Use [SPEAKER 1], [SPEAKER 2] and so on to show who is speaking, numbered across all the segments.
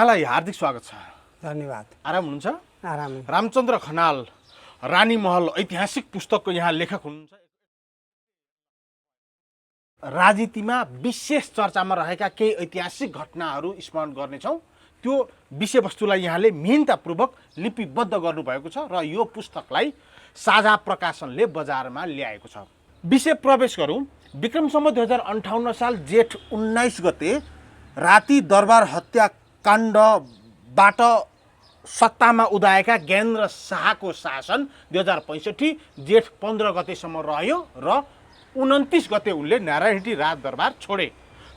[SPEAKER 1] यहाँलाई हार्दिक स्वागत छ।
[SPEAKER 2] धन्यवाद।
[SPEAKER 1] आराम हुनुहुन्छ?
[SPEAKER 2] आराम।
[SPEAKER 1] रामचन्द्र खनाल रानी महल ऐतिहासिक पुस्तकको यहाँ लेखक हुनुहुन्छ। राजनीतिमा विशेष चर्चामा रहेका केही ऐतिहासिक घटनाहरू स्मरण गर्नेछौँ। त्यो विषयवस्तुलाई यहाँले मेहनतापूर्वक लिपिबद्ध गर्नुभएको छ र यो पुस्तकलाई साझा प्रकाशनले बजारमा ल्याएको छ। विषय प्रवेश गरौँ। विक्रम सम्वत 2058 साल जेठ 19 गते राति दरबार हत्याकाण्डबाट सत्तामा उदाएका ज्ञानेन्द्र शाहको शासन 2065 जेठ 15 गतेसम्म रह्यो र 29 गते उनले नारायणहिटी राजदरबार छोडे।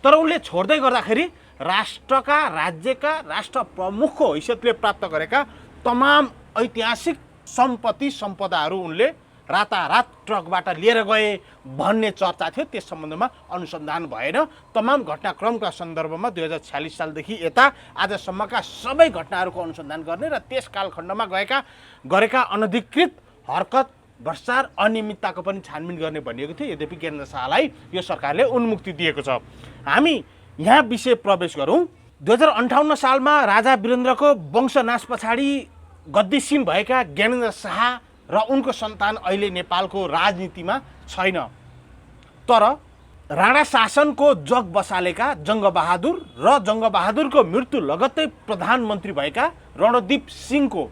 [SPEAKER 1] तर उनले छोड्दै गर्दाखेरि राष्ट्रका राज्यका राष्ट्र प्रमुखको हैसियतले प्राप्त गरेका तमाम ऐतिहासिक सम्पत्ति सम्पदाहरू उनले रातारात ट्रकबाट लिएर गए भन्ने चर्चा थियो। त्यस सम्बन्धमा अनुसन्धान भएन। तमाम घटनाक्रमका सन्दर्भमा 2046 सालदेखि यता आजसम्मका सबै घटनाहरूको अनुसन्धान गर्ने र त्यस कालखण्डमा गरेका अनधिकृत हरकत भ्रष्टाचार अनियमितताको पनि छानबिन गर्ने भनिएको थियो। यद्यपि ज्ञानेन्द्र शाहलाई यो सरकारले उन्मुक्ति दिएको छ। हामी यहाँ विषय प्रवेश गरौँ। 2058 सालमा राजा वीरेन्द्रको वंशनाश पछाडि गद्दीसीन भएका ज्ञानेन्द्र शाह र उनको सन्तान अहिले नेपालको राजनीतिमा छैन। तर राणा शासनको जग बसालेका जङ्गबहादुर र जङ्गबहादुरको मृत्यु लगत्तै प्रधानमन्त्री भएका रणदीप सिंहको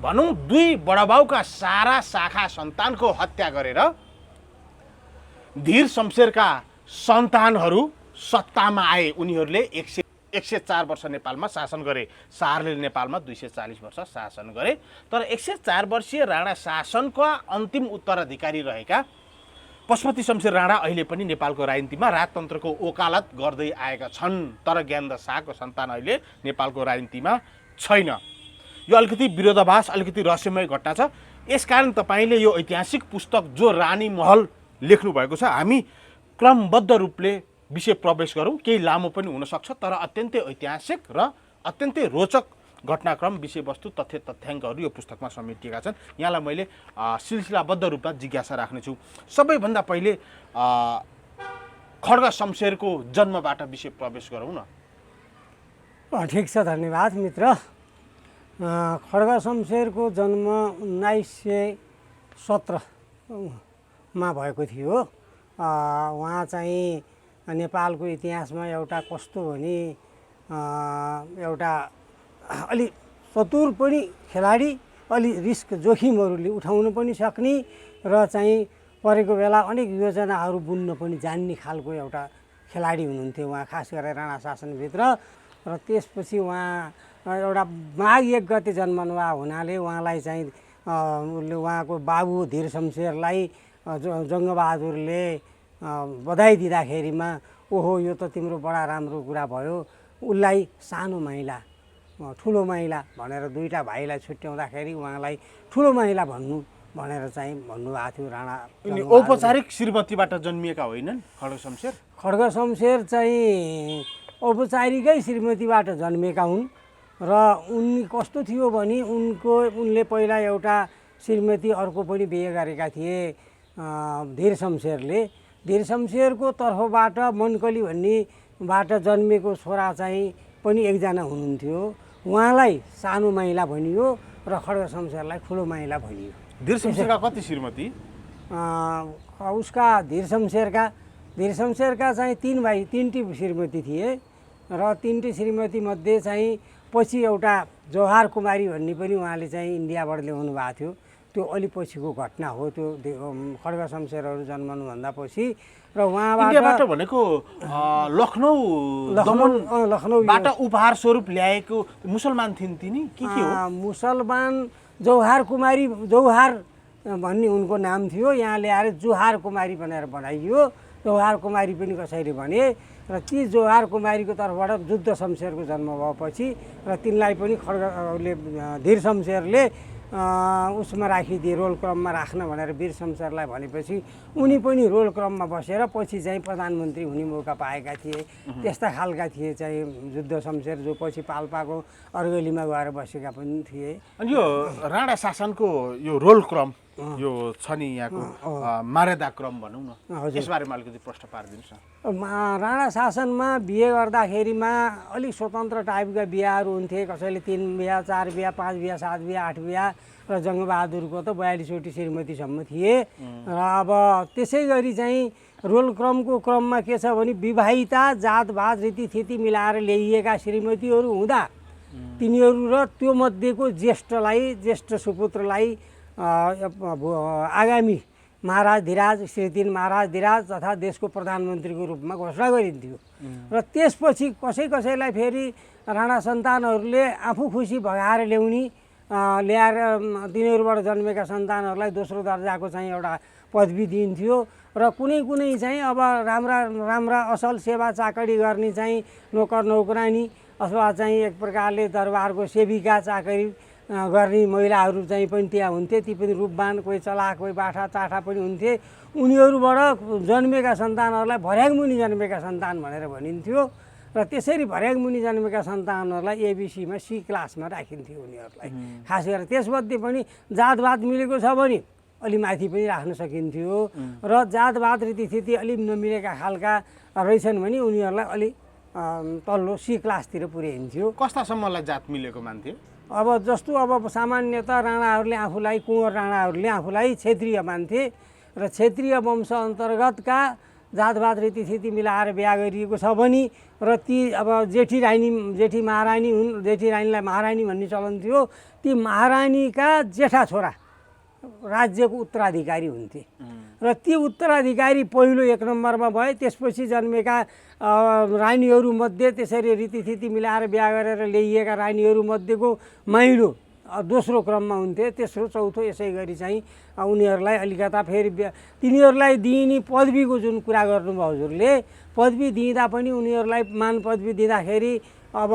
[SPEAKER 1] भनौँ दुई बडाबाउका सारा शाखा सन्तानको हत्या गरेर धीर शमशेरका सन्तानहरू सत्तामा आए। उनीहरूले 104 वर्ष नेपालमा शासन गरे। शाहले नेपालमा 240 वर्ष शासन गरे। तर 104 वर्षीय राणा शासनका अन्तिम उत्तराधिकारी रहेका पशुपति शमशेर राणा अहिले पनि नेपालको राजनीतिमा राजतन्त्रको वकालत गर्दै आएका छन्। तर ज्ञानेन्द्र शाहको सन्तान अहिले नेपालको राजनीतिमा छैन। यो अलिकति विरोधाभास, अलिकति रहस्यमय घटना छ। यसकारण तपाईँले यो ऐतिहासिक पुस्तक जो रानी महल लेख्नु भएको छ, हामी क्रमबद्ध रूपले विषय प्रवेश गरौँ। केही लामो पनि हुनसक्छ, तर अत्यन्तै ऐतिहासिक र अत्यन्तै रोचक घटनाक्रम विषयवस्तु तथ्य तथ्याङ्कहरू यो पुस्तकमा समेटिएका छन्। यहाँलाई मैले सिलसिलाबद्ध रूपमा जिज्ञासा राख्नेछु। सबैभन्दा पहिले खड्ग शमशेरको जन्मबाट विषय प्रवेश गरौँ न।
[SPEAKER 2] ठिक छ, धन्यवाद मित्र। खड्ग शमशेरको जन्म 1917 मा भएको थियो। उहाँ चाहिँ नेपालको इतिहासमा एउटा कस्तो भने एउटा अलि चतुर पनि खेलाडी, अलि रिस्क जोखिमहरूले उठाउन पनि सक्ने र चाहिँ परेको बेला अनेक योजनाहरू बुन्न पनि जान्ने खालको एउटा खेलाडी हुनुहुन्थ्यो उहाँ, खास गरेर राणा शासनभित्र। र त्यसपछि उहाँ एउटा माघ 1 गते जन्मनुभएको हुनाले उहाँलाई चाहिँ उहाँको बाबु धीर शमशेरलाई जङ्गबहादुरले बधाई दिँदाखेरिमा ओहो यो त तिम्रो बडा राम्रो कुरा भयो, उसलाई सानो माइला ठुलो माइला भनेर दुईवटा भाइलाई छुट्याउँदाखेरि उहाँलाई ठुलो माइला भनेर चाहिँ भन्नुभएको थियो राणा।
[SPEAKER 1] औपचारिक श्रीमतीबाट जन्मिएका होइनन् खड्ग शमशेर?
[SPEAKER 2] खड्ग शमशेर चाहिँ औपचारिकै श्रीमतीबाट जन्मेका हुन्। र उनी कस्तो थियो भने उनले पहिला एउटा श्रीमती अर्को पनि बिहे गरेका थिए धीर शमशेरले। धीर शमशेरको तर्फबाट मनकली भन्नेबाट जन्मेको छोरा चाहिँ पनि एकजना हुनुहुन्थ्यो। उहाँलाई सानो माइला भनियो र खड्ग शमशेरलाई ठुलो माइला भनियो।
[SPEAKER 1] धीर शमशेरका कति श्रीमती?
[SPEAKER 2] उसका धीर शमशेरका चाहिँ 3टी श्रीमती थिए र 3टी श्रीमती मध्ये चाहिँ पछि एउटा जवाहर कुमारी भन्ने पनि उहाँले चाहिँ इन्डियाबाट ल्याउनु भएको थियो। त्यो अलि पछिको घटना हो। त्यो खड्ग शमशेरहरू जन्मनुभन्दा पछि। र
[SPEAKER 1] उहाँबाट भनेको लखनऊबाट उपहार स्वरूप ल्याएको मुसलमान थिइन् तिनी के हो?
[SPEAKER 2] मुसलमान जवाहर कुमारी, जवाहर भन्ने उनको नाम थियो। यहाँ ल्याएर जोहार कुमारी भनेर बनाइयो। जवाहर कुमारी पनि कसरी भने र ती जवाहर कुमारीको तर्फबाट जुद्ध शमशेरको जन्म भएपछि र तिनलाई पनि धीर शमशेरले उसमा राखिदिए, रोल क्रममा राख्न भनेर वीर शमशेरलाई भनेपछि उनी पनि रोल क्रममा बसेर पछि चाहिँ प्रधानमन्त्री हुने मौका पाएका थिए। त्यस्ता खालका थिए चाहिँ जुद्ध शमशेर, जो पछि पाल्पाको अर्गलीमा गएर बसेका पनि थिए।
[SPEAKER 1] अनि यो राणा शासनको यो रोल क्रम यो छ नि यहाँको मर्यादाक्रम भनौँ न,
[SPEAKER 2] हजुर।
[SPEAKER 1] यसबारेमा अलिकति प्रश्न पारिदिनुहोस् न।
[SPEAKER 2] राणा शासनमा बिहे गर्दाखेरिमा अलिक स्वतन्त्र टाइपका बिहाहरू हुन्थे। कसैले 3 बिहा 4 बिहा 5 बिहा 7 बिहा 8 बिहा र जङ्गबहादुरको त 42वटी श्रीमतीसम्म थिए। र अब त्यसै गरी चाहिँ रोल क्रममा के छ भने विवाहिता जातभात रीतिथिति मिलाएर ल्याइएका श्रीमतीहरू हुँदा तिनीहरू र त्यो मध्येको ज्येष्ठ सुपुत्रलाई आगामी महाराज धिराज श्री 3 महाराज धिराज तथा देशको प्रधानमन्त्रीको रूपमा घोषणा गरिन्थ्यो। र त्यसपछि कसैलाई फेरि राणा सन्तानहरूले आफू खुसी भगाएर ल्याएर तिनीहरूबाट जन्मेका सन्तानहरूलाई दोस्रो दर्जाको चाहिँ एउटा पदवी दिइन्थ्यो। र कुनै चाहिँ अब राम्रा असल सेवा चाकरी गर्ने चाहिँ नोकरानी अथवा चाहिँ एक प्रकारले दरबारको सेविका चाकरी गर्ने महिलाहरू चाहिँ पनि त्यहाँ हुन्थे। ती पनि रूपवान, कोही चलाक, कोही बाठा चाठा पनि हुन्थे। उनीहरूबाट जन्मेका सन्तानहरूलाई भर्याङमुनि जन्मेका सन्तान भनेर भनिन्थ्यो। र त्यसरी भर्याङमुनि जन्मेका सन्तानहरूलाई एबिसीमा सी क्लासमा राखिन्थ्यो उनीहरूलाई। खास गरेर त्यसमध्ये पनि जातभात मिलेको छ भने अलि माथि पनि राख्न सकिन्थ्यो। र जातभात रीतिथिति अलिक नमिलेका खालका रहेछन् भने उनीहरूलाई अलि तल्लो सी क्लासतिर पुर्याइन्थ्यो।
[SPEAKER 1] कस्तासम्मलाई जात मिलेको मान्थे?
[SPEAKER 2] अब जस्तो अब सामान्यतः राणाहरूले आफूलाई कुँवर राणाहरूले आफूलाई क्षेत्रीय मान्थे र क्षेत्रीय वंश अन्तर्गतका जातभात रीतिथिति मिलाएर बिहा गरिएको छ भने र ती अब जेठी महारानी हुन्, जेठी रानीलाई महारानी भन्ने चलन थियो। ती महारानीका जेठा छोरा राज्यको उत्तराधिकारी हुन्थे र ती उत्तराधिकारी पहिलो 1 नम्बरमा भए। त्यसपछि जन्मेका रानीहरूमध्ये त्यसरी रीतिथिति मिलाएर बिहा गरेर ल्याइएका रानीहरूमध्येको माइलो दोस्रो क्रममा हुन्थे। तेस्रो चौथो यसै गरी चाहिँ उनीहरूलाई अलिकता फेरि तिनीहरूलाई दिइने पदवीको जुन कुरा गर्नुभयो हजुरले, पदवी दिँदा पनि उनीहरूलाई मान पदवी दिँदाखेरि अब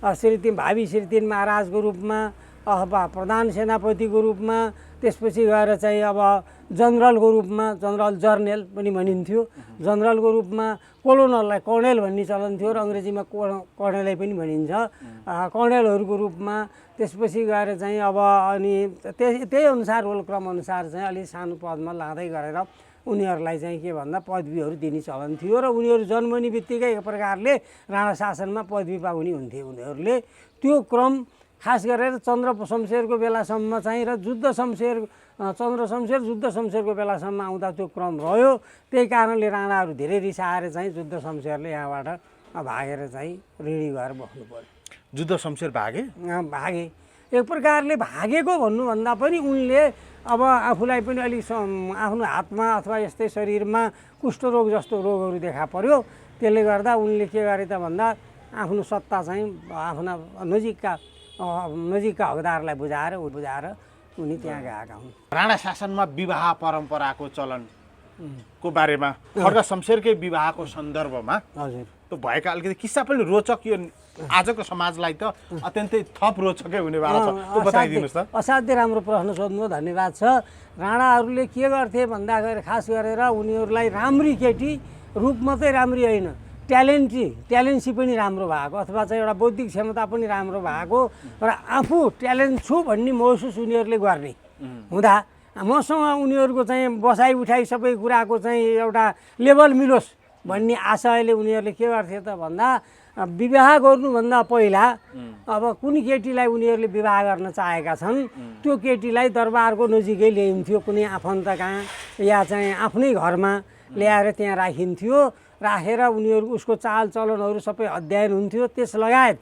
[SPEAKER 2] भावी श्री 3 महाराजको रूपमा अथवा प्रधान सेनापतिको रूपमा, त्यसपछि गएर चाहिँ अब जनरलको रूपमा जर्नेल पनि भनिन्थ्यो। जनरलको रूपमा कोलोनललाई कर्णेल भन्ने चलन थियो र अङ्ग्रेजीमा कर्णेलै पनि भनिन्छ। कर्णेलहरूको रूपमा त्यसपछि गएर चाहिँ अब अनि त्यही अनुसार रोल क्रम अनुसार चाहिँ अलिक सानो पदमा लाँदै गरेर उनीहरूलाई चाहिँ के भन्दा पदवीहरू दिने चलन थियो। र उनीहरू जन्मने बित्तिकै एक प्रकारले राणा शासनमा पदवी पाउने हुन्थे उनीहरूले। त्यो क्रम खास गरेर चन्द्र शमशेरको बेलासम्म चाहिँ र चन्द्र शमशेर जुद्ध शमशेरको बेलासम्म आउँदा त्यो क्रम रह्यो। त्यही कारणले राणाहरू धेरै रिसाएर चाहिँ जुद्ध शमशेरले यहाँबाट भागेर चाहिँ ऋणी भएर बस्नु पर्यो।
[SPEAKER 1] जुद्ध शमशेर भागे?
[SPEAKER 2] एक प्रकारले भागेको भन्नुभन्दा पनि उनले अब आफूलाई पनि अलिक आफ्नो हातमा अथवा यस्तै शरीरमा कुष्ठरोग जस्तो रोगहरू देखा पर्यो। त्यसले गर्दा उनले के गरे त भन्दा आफ्नो सत्ता चाहिँ आफ्ना नजिकका हकदारलाई बुझाएर उनी त्यहाँ गएका हुन्।
[SPEAKER 1] राणा शासनमा विवाह परम्पराको चलनको बारेमा खड्ग शमशेरकै विवाहको सन्दर्भमा
[SPEAKER 2] हजुर
[SPEAKER 1] त भएका अलिकति किस्सा पनि रोचक, यो आजको समाजलाई त अत्यन्तै थप रोचकै हुनेवाला छ, त्यो बताइदिनुहोस् त।
[SPEAKER 2] असाध्यै राम्रो प्रश्न सोध्नु, धन्यवाद छ। राणाहरूले के गर्थे भन्दाखेरि खास गरेर उनीहरूलाई राम्री केटी, रूप मात्रै राम्री होइन, ट्यालेन्सी पनि राम्रो भएको अथवा चाहिँ एउटा बौद्धिक क्षमता पनि राम्रो भएको र आफू ट्यालेन्ट छु भन्ने महसुस उनीहरूले गर्ने हुँदा मसँग उनीहरूको चाहिँ बसाइ उठाइ सबै कुराको चाहिँ एउटा लेभल मिलोस् भन्ने आशयले उनीहरूले के गर्थे त भन्दा विवाह गर्नुभन्दा पहिला अब कुन केटीलाई उनीहरूले विवाह गर्न चाहेका छन् त्यो केटीलाई दरबारको नजिकै ल्याइन्थ्यो, कुनै आफन्त कहाँ या चाहिँ आफ्नै घरमा ल्याएर त्यहाँ राखिन्थ्यो। राखेर उनीहरू उसको चालचलनहरू सबै अध्ययन हुन्थ्यो। त्यस लगायत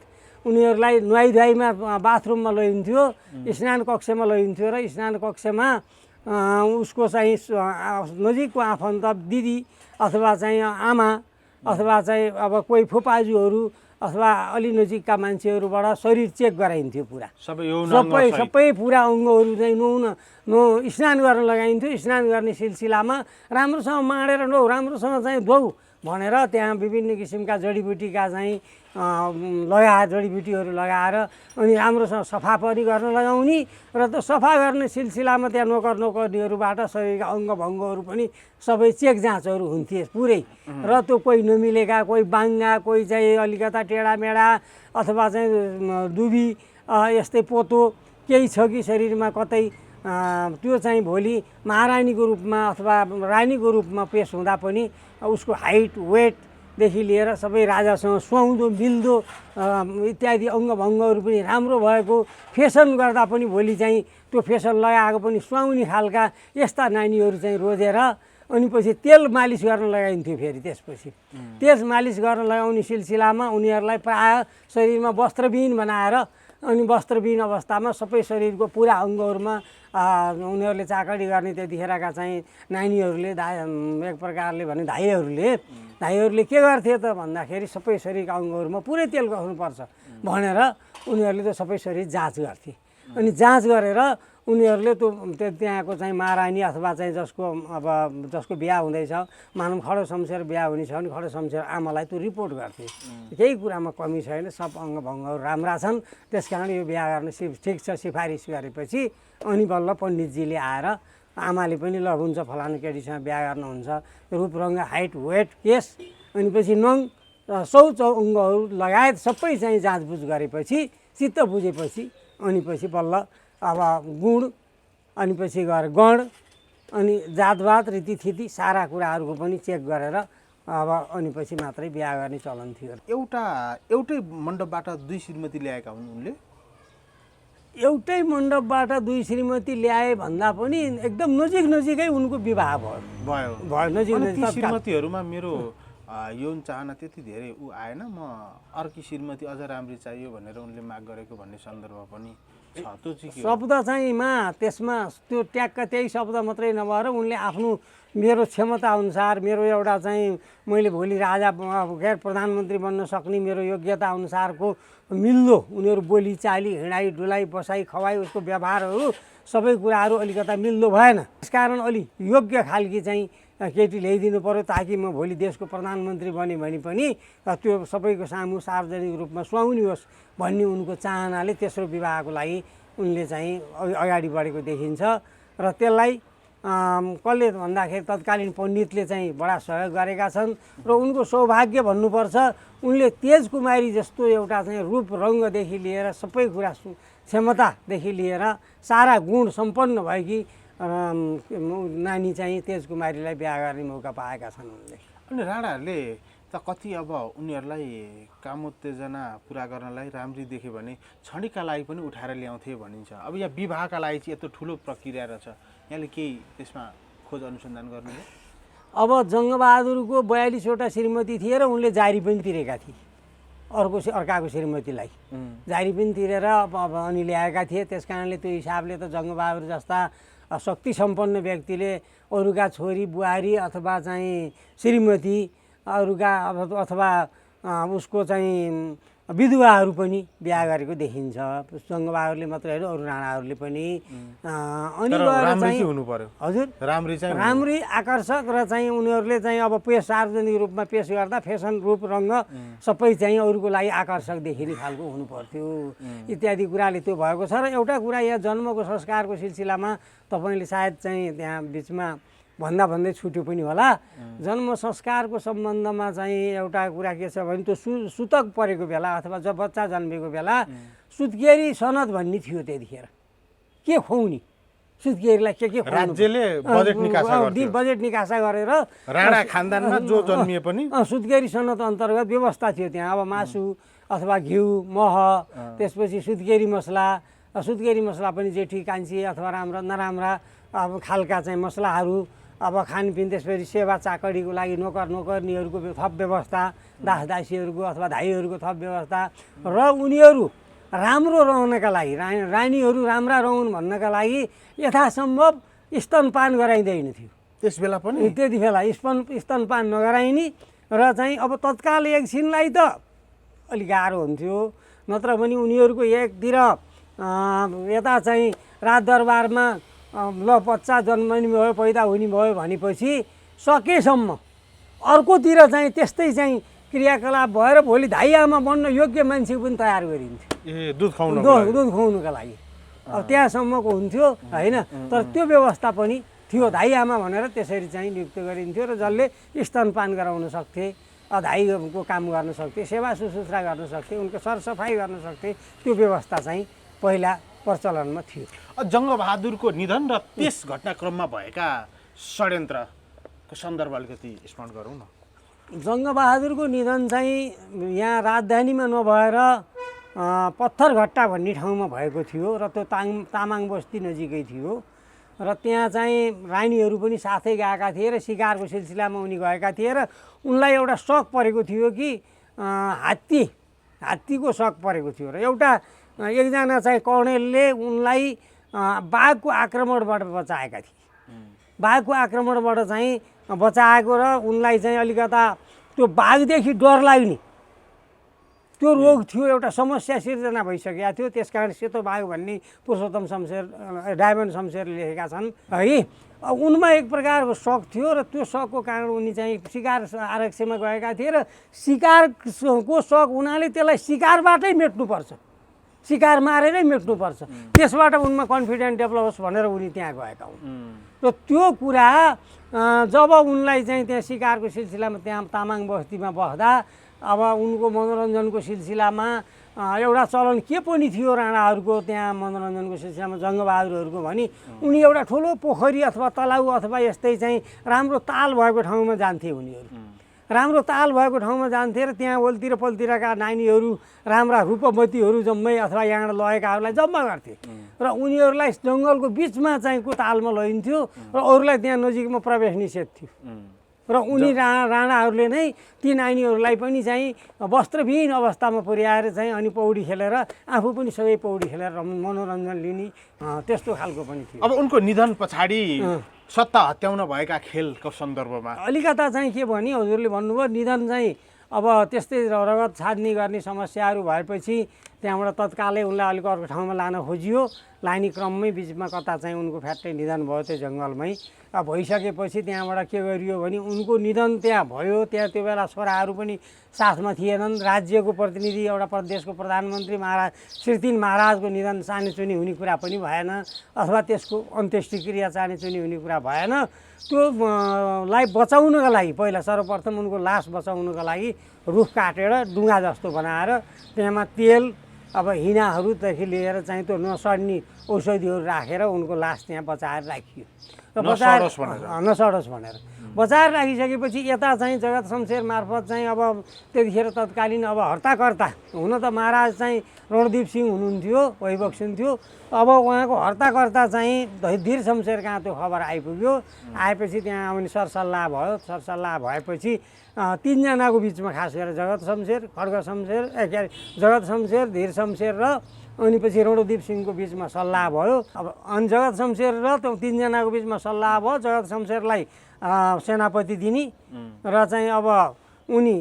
[SPEAKER 2] उनीहरूलाई नुहाइधुवाइमा बाथरुममा लैन्थ्यो, स्नान कक्षमा लैन्थ्यो र स्नान कक्षमा उसको चाहिँ नजिकको आफन्त दिदी अथवा चाहिँ आमा अथवा चाहिँ अब कोही फुपाजुहरू अथवा अलि नजिकका मान्छेहरूबाट शरीर चेक गराइन्थ्यो। पुरा सबै पुरा अङ्गहरू चाहिँ स्नान गर्न लगाइन्थ्यो। स्नान गर्ने सिलसिलामा राम्रोसँग माडेर राम्रोसँग चाहिँ धोऊ भनेर त्यहाँ विभिन्न किसिमका जडीबुटीका चाहिँ जडीबुटीहरू लगाएर अनि राम्रोसँग सफा पनि गर्न लगाउने र त्यो सफा गर्ने सिलसिलामा त्यहाँ नोकरनीहरूबाट शरीरका अङ्गभङ्गहरू पनि सबै चेक जाँचहरू हुन्थे पुरै। र त्यो कोही नमिलेका, कोही बाङ्गा, कोही चाहिँ अलिकता टेढामेढा अथवा चाहिँ दुबी यस्तै पोतो केही छ कि शरीरमा कतै त्यो चाहिँ भोलि महारानीको रूपमा अथवा रानीको रूपमा पेस हुँदा पनि उसको हाइट वेटदेखि लिएर सबै राजासँग सुहाउँदो मिल्दो इत्यादि अङ्गभङ्गहरू पनि राम्रो भएको, फेसन गर्दा पनि भोलि चाहिँ त्यो फेसन लगाएको पनि सुहाउने खालका यस्ता नानीहरू चाहिँ रोजेर अनि पछि तेल मालिस गर्न लगाइन्थ्यो। फेरि त्यसपछि तेल मालिस गर्न लगाउने सिलसिलामा उनीहरूलाई प्रायः शरीरमा वस्त्रविहीन बनाएर अनि वस्त्रविहीन अवस्थामा सबै शरीरको पुरा अङ्गहरूमा उनीहरूले चाकडी गर्ने त्यतिखेरका चाहिँ नानीहरूले एक प्रकारले भने धाइहरूले के गर्थे त भन्दाखेरि सबै शरीरका अङ्गहरूमा पुरै तेल गर्नुपर्छ भनेर उनीहरूले त्यो सबै शरीर जाँच गर्थे। अनि जाँच गरेर उनीहरूले त्यहाँको चाहिँ महारानी अथवा चाहिँ जसको बिहा हुँदैछ, मानव खडो शमशेर बिहा हुने छ भने खडो शमशेर आमालाई त्यो रिपोर्ट गर्थे, केही कुरामा कमी छैन, सब अङ्गभङ्गहरू राम्रा छन्, त्यस कारण यो बिहा गर्न ठिक छ सिफारिस गरेपछि अनि बल्ल पण्डितजीले आएर आमाले पनि ल हुन्छ फलानु केटीसँग बिहा गर्नुहुन्छ, रूप रङ्ग हाइट वेट केस अनि पछि नङ शौच अङ्गहरू लगायत सबै चाहिँ जाँचबुझ गरेपछि चित्त बुझेपछि अनि पछि बल्ल अब गुण अनि पछि गएर गण अनि जातवात रीतिथिति सारा कुराहरूको पनि चेक गरेर अब अनि पछि मात्रै बिहा गर्ने चलन थियो।
[SPEAKER 1] एउटै मण्डपबाट 2 श्रीमती ल्याएका हुन् उनले?
[SPEAKER 2] एउटै मण्डपबाट 2 श्रीमती ल्याए भन्दा पनि एकदम नजिकै उनको विवाह भयो नजिक
[SPEAKER 1] श्रीमतीहरूमा मेरो यौन चाहना त्यति धेरै आएन, म अर्की श्रीमती अझ राम्री चाहियो भनेर उनले माग गरेको भन्ने सन्दर्भ पनि छ।
[SPEAKER 2] शब्द चाहिँ त्यसमा त्यो ट्याक्क त्यही शब्द मात्रै नभएर उनले आफ्नो मेरो क्षमता अनुसार मेरो एउटा चाहिँ मैले भोलि राजा गैर प्रधानमन्त्री बन्न सक्ने मेरो योग्यता अनुसारको मिल्दो उनीहरू बोली चाली हिँडाइ डुलाइ बसाइ खवाइ उसको व्यवहारहरू सबै कुराहरू अलिकता मिल्दो भएन। त्यसकारण अलि योग्य खालकी चाहिँ केटी ल्याइदिनु पर्यो ताकि म भोलि देशको प्रधानमन्त्री बने भने पनि त्यो सबैको सामु सार्वजनिक रूपमा सुहाउने होस् भन्ने उनको चाहनाले तेस्रो विवाहको लागि उनले चाहिँ अगाडि बढेको देखिन्छ। र त्यसलाई कसले भन्दाखेरि तत्कालीन पण्डितले चाहिँ बडा सहयोग गरेका छन् र उनको सौभाग्य भन्नुपर्छ उनले तेजकुमारी जस्तो एउटा चाहिँ रूप रङ्गदेखि लिएर सबै कुरा क्षमतादेखि लिएर सारा गुण सम्पन्न भएकी नानी चाहिँ तेजकुमारीलाई बिहा गर्ने मौका पाएका छन् उनले।
[SPEAKER 1] अनि राणाहरूले त कति अब उनीहरूलाई कामोत्तेजना पुरा गर्नलाई राम्री देख्यो भने क्षणिकका लागि पनि उठाएर ल्याउँथे भनिन्छ। अब यहाँ विवाहका लागि चाहिँ यत्रो ठुलो प्रक्रिया रहेछ, यहाँले केही त्यसमा खोज अनुसन्धान गर्नुभयो?
[SPEAKER 2] अब जङ्गबहादुरको 42वटा श्रीमती थिए र उनले जारी पनि तिरेका थिए अर्काको श्रीमतीलाई जारी पनि तिरेर अब अनि ल्याएका थिए। त्यस कारणले त्यो हिसाबले त जङ्गबहादुर जस्ता शक्ति सम्पन्न व्यक्तिले अरूका छोरी बुहारी अथवा चाहिँ श्रीमती अरूका अथवा उसको चाहिँ विधवाहरू पनि बिहा गरेको देखिन्छ। जङ्गबहादुरले मात्रै होइन अरू राणाहरूले पनि अनि हजुर राम्री आकर्षक र चाहिँ उनीहरूले चाहिँ अब सार्वजनिक रूपमा पेस गर्दा फेसन रूप रङ्ग सबै चाहिँ अरूको लागि आकर्षक देखिने खालको हुनु पर्थ्यो इत्यादि कुराले त्यो भएको छ। र एउटा कुरा यहाँ जन्मको संस्कारको सिलसिलामा तपाईँले सायद चाहिँ त्यहाँ बिचमा भन्दै छुट्यो पनि होला। जन्म संस्कारको सम्बन्धमा चाहिँ एउटा कुरा के छ भने त्यो सुतक परेको बेला अथवा जब बच्चा जन्मेको बेला सुत्केरी सनद भन्ने थियो त्यतिखेर। के खुवाउने सुत्केरीलाई के
[SPEAKER 1] राज्यले
[SPEAKER 2] बजेट निकासा गरेर
[SPEAKER 1] राणा खानदानमा जो जन्मिए पनि
[SPEAKER 2] सुत्केरी सनद अन्तर्गत व्यवस्था थियो त्यहाँ। अब मासु अथवा घिउ मह त्यसपछि सुत्केरी मसला पनि जेठी कान्छी अथवा राम्रा नराम्रा अब खालका चाहिँ मसलाहरू अब खानपिन त्यसपछि सेवा चाकडीको लागि नोकरनीहरूको थप व्यवस्था दासदासीहरूको अथवा धाइहरूको थप व्यवस्था र उनीहरू राम्रो रहनका लागि रानीहरू राम्रा रहन् भन्नका लागि यथासम्भव स्तनपान गराइँदैन थियो
[SPEAKER 1] त्यस बेला पनि।
[SPEAKER 2] त्यति बेला स्तनपान नगराइने र चाहिँ अब तत्काल एकछिनलाई त अलिक गाह्रो हुन्थ्यो, नत्र पनि उनीहरूको एकतिर यता चाहिँ राजदरबारमा ल बच्चा जन्मने भयो पैदा हुने भयो भनेपछि सकेसम्म अर्कोतिर चाहिँ त्यस्तै चाहिँ क्रियाकलाप भएर भोलि धाइआमा बन्न योग्य मान्छे पनि तयार गरिन्थ्यो
[SPEAKER 1] दुध
[SPEAKER 2] खुवाउनुको लागि। अब त्यहाँसम्मको हुन्थ्यो होइन, तर त्यो व्यवस्था पनि थियो धाइआमा भनेर त्यसरी चाहिँ नियुक्त गरिन्थ्यो र जसले स्तनपान गराउन सक्थे, धाइको काम गर्न सक्थे, सेवा सुश्रूषा गर्न सक्थे, उनको सरसफाइ गर्न सक्थे, त्यो व्यवस्था चाहिँ पहिला प्रचलनमा थियो।
[SPEAKER 1] जङ्गबहादुरको निधन र त्यस घटनाक्रममा भएका षड्यन्त्रको सन्दर्भ अलिकति स्मरण गरौँ न।
[SPEAKER 2] जङ्गबहादुरको निधन चाहिँ यहाँ राजधानीमा नभएर पत्थरघट्टा भन्ने ठाउँमा भएको थियो र त्यो तामाङ बस्ती नजिकै थियो र त्यहाँ चाहिँ रानीहरू पनि साथै गएका थिए र सिकारको सिलसिलामा उनी गएका थिए र उनलाई एउटा सक परेको थियो कि हात्तीको सक परेको थियो र एकजना चाहिँ कर्णेलले उनलाई बाघको आक्रमणबाट बचाएका थिए। बाघको आक्रमणबाट चाहिँ बचाएको र उनलाई चाहिँ अलिकता त्यो बाघदेखि डर लाग्ने त्यो रोग थियो, एउटा समस्या सिर्जना भइसकेको थियो। त्यस कारण सेतो बाघ भन्ने पुरुषोत्तम शमशेर डायमन्ड शमशेरले लेखेका छन् है। उनमा एक प्रकारको शक थियो र त्यो सकको कारण उनी चाहिँ शिकार आरक्षमा गएका थिए र शिकारको शक हुनाले त्यसलाई शिकारबाटै मेट्नुपर्छ, शिकार मारेरै मेट्नुपर्छ, त्यसबाट उनमा कन्फिडेन्ट डेभलप होस् भनेर उनी त्यहाँ गएका हुन्। र त्यो कुरा जब उनलाई चाहिँ त्यहाँ शिकारको सिलसिलामा त्यहाँ तामाङ बस्तीमा बस्दा अब उनको मनोरञ्जनको सिलसिलामा एउटा चलन के पनि थियो राणाहरूको त्यहाँ मनोरञ्जनको सिलसिलामा जङ्गबहादुरहरूको भने उनी एउटा ठुलो पोखरी अथवा तलाउ अथवा यस्तै चाहिँ राम्रो ताल भएको ठाउँमा जान्थे उनीहरू। राम्रो ताल भएको ठाउँमा जान्थे र त्यहाँ ओल्तिर पल्तिरका नानीहरू राम्रा रूपवतीहरू जम्मै अथवा यहाँबाट लगेकाहरूलाई जम्मा गर्थे र उनीहरूलाई जङ्गलको बिचमा चाहिँ को तालमा लैन्थ्यो र अरूलाई त्यहाँ नजिकमा प्रवेश निषेध थियो र उनी राणाहरूले नै ती नानीहरूलाई पनि चाहिँ वस्त्रविहीन अवस्थामा पुर्याएर चाहिँ अनि पौडी खेलेर आफू पनि सबै पौडी खेलेर मनोरञ्जन लिने त्यस्तो खालको पनि थियो।
[SPEAKER 1] अब उनको निधन पछाडि सत्ता हत्याउन भएका खेलको सन्दर्भमा
[SPEAKER 2] अलिकता चाहिँ के भने हजुरले भन्नुभयो निधन चाहिँ अब त्यस्तै रगत छाड्ने गर्ने समस्याहरू भएपछि त्यहाँबाट तत्कालै उनलाई अलिक अर्को ठाउँमा लान खोजियो। लाने क्रममै बिचमा कता चाहिँ उनको फ्याट्टै निधन भयो त्यो जङ्गलमै। भइसकेपछि त्यहाँबाट के गरियो भने उनको निधन त्यहाँ भयो। त्यहाँ त्यो बेला छोराहरू पनि साथमा थिएनन्। राज्यको प्रतिनिधि एउटा प्रदेशको प्रधानमन्त्री महाराज श्रीतिन महाराजको निधन चानेचुनी हुने कुरा पनि भएन अथवा त्यसको अन्त्येष्टि क्रिया चानेचुनी हुने कुरा भएन। त्यो लाई बचाउनका लागि पहिला सर्वप्रथम उनको लास बचाउनका लागि रुख काटेर डुङ्गा जस्तो बनाएर त्यहाँमा तेल अब हिनाहरूदेखि लिएर चाहिँ त्यो नसड्ने औषधिहरू राखेर उनको लास त्यहाँ बचाएर राखियो र नसडोस् भनेर बचाएर राखिसकेपछि यता चाहिँ जगत शमशेर मार्फत चाहिँ अब त्यतिखेर तत्कालीन अब हर्ताकर्ता हुन त महाराज चाहिँ रणदीप सिंह हुनुहुन्थ्यो, वैभव सिंह थियो। अब उहाँको हर्ताकर्ता चाहिँ धीर शमशेर कहाँ त्यो खबर आइपुग्यो। आएपछि त्यहाँ आउने सरसल्लाह भयो। सरसल्लाह भएपछि तीनजनाको बिचमा खास गरेर जगत शमशेर, खड्ग शमशेर जगत शमशेर, धीर शमशेर र अनि पछि रणदीप सिंहको बिचमा सल्लाह भयो। अब अनि जगत शमशेर र त्यो तीनजनाको बिचमा सल्लाह भयो। जगत शमशेरलाई सेनापति दिने र चाहिँ अब उनी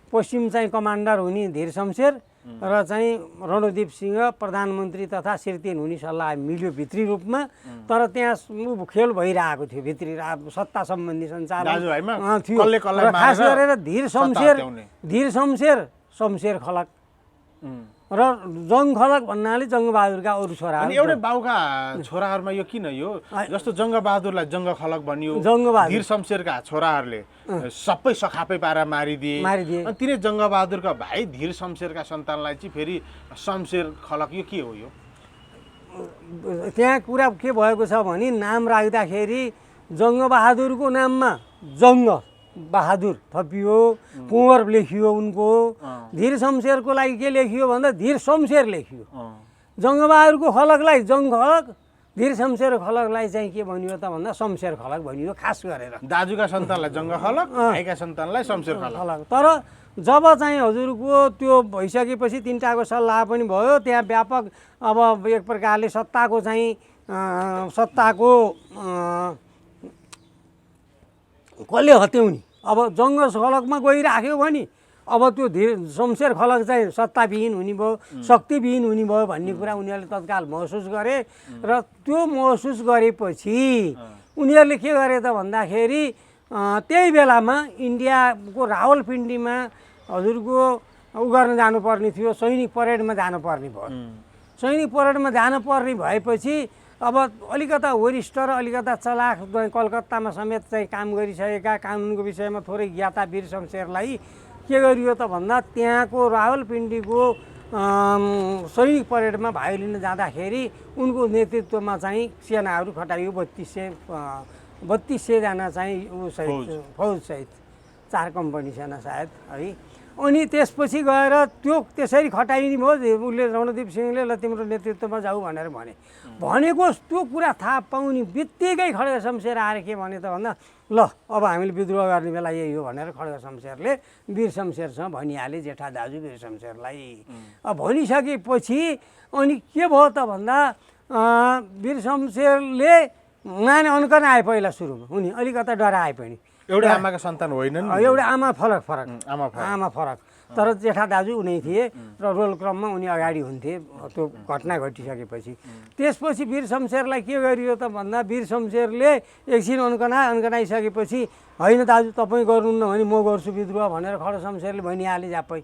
[SPEAKER 2] पश्चिम चाहिँ कमान्डर हुने धीर शमशेर र चाहिँ रणदीप सिंह प्रधानमन्त्री तथा श्रीतेन हुने सल्लाह मिल्यो भित्री रूपमा। तर त्यहाँ खेल भइरहेको थियो भित्री सत्ता सम्बन्धी सञ्चालन थियो र खास गरेर धीर शमशेर खलक र जङ खलक भन्नाले जङ्गबहादुरका अरू छोराहरू।
[SPEAKER 1] एउटै बाउका छोराहरूमा यो किन यो जस्तो जङ्गबहादुरलाई जङ्ग खलक भनियो, धीर शमशेरका छोराहरूले सबै सखापै पारा मारिदिए अनि तिनै जङ्गबहादुरका भाइ धीर शमशेरका सन्तानलाई चाहिँ फेरि शमशेर खलक यो के हो? यो
[SPEAKER 2] त्यहाँ कुरा के भएको छ भने नाम राख्दाखेरि जङ्गबहादुरको नाममा जङ्ग बहादुर थपियो, कुँवर लेखियो उनको। धीर शमशेरको लागि के लेखियो भन्दा धीर शमशेर लेखियो। जङ्गबहादुरको खलकलाई जङ खलक, धीर शमशेर खलकलाई चाहिँ के भनियो त भन्दा शमशेर खलक भनियो खास गरेर।
[SPEAKER 1] दाजुका सन्तानलाई जङ्ग खलक, भाइका सन्तानलाई शमशेर खलक।
[SPEAKER 2] तर जब चाहिँ हजुरको त्यो भइसकेपछि तिनटाको सल्लाह पनि भयो। त्यहाँ व्यापक अब एक प्रकारले सत्ताको कसले हत्याउने अब जङ्ग खलकमा गइराख्यो भने अब त्यो धीर शमशेर खलक चाहिँ सत्ताविहीन हुने भयो, शक्तिविहीन हुने भयो भन्ने कुरा उनीहरूले तत्काल महसुस गरे। र त्यो महसुस गरेपछि उनीहरूले के गरे त भन्दाखेरि त्यही बेलामा इन्डियाको रावलपिण्डीमा हजुरको गर्न जानुपर्ने थियो, सैनिक परेडमा जानुपर्ने भयो। सैनिक परेडमा जानुपर्ने भएपछि अब अलिकता वरिष्ठ र अलिकता चलाख कलकत्तामा समेत चाहिँ काम गरिसकेका कानुनको विषयमा थोरै ज्ञाता वीर शमशेरलाई के गरियो त भन्दा त्यहाँको रावलपिण्डीको सैनिक परेडमा भाग लिन जाँदाखेरि उनको नेतृत्वमा चाहिँ सेनाहरू खटाइयो 3200 चाहिँ ऊ सहित फौज सहित 4 कम्पनी सेना सायद है। अनि त्यसपछि गएर त्यो त्यसरी खटाइने भयो। उसले रणदीप सिंहले ल तिम्रो नेतृत्वमा जाऊ भनेर भनेको त्यो कुरा थाहा पाउने बित्तिकै खड्ग शमशेर आएर के भने त भन्दा ल अब हामीले विद्रोह गर्ने बेला यही हो भनेर खड्ग शमशेरले वीर शमशेरसँग भनिहाले, जेठा दाजु वीर शमशेरलाई। अब भनिसकेपछि अनि के भयो त भन्दा वीर शमशेरले उहाँले अन्कन आए पहिला सुरुमा, उनी अलिकता डराए पनि।
[SPEAKER 1] एउटै आमाका सन्तान होइनन्,
[SPEAKER 2] एउटा आमा आमा फरक तर जेठा दाजु उनी थिए र रोल क्रममा उनी अगाडि हुन्थे त्यो घटना घटिसकेपछि। त्यसपछि वीर शमशेरलाई के गरियो त भन्दा वीर शमशेरले एकछिन अन्कनाइसकेपछि होइन दाजु तपाईँ गर्नुहुन्न भने म गर्छु विद्रोह भनेर खड्ग शमशेरले भनिहाले झ्याप्पै।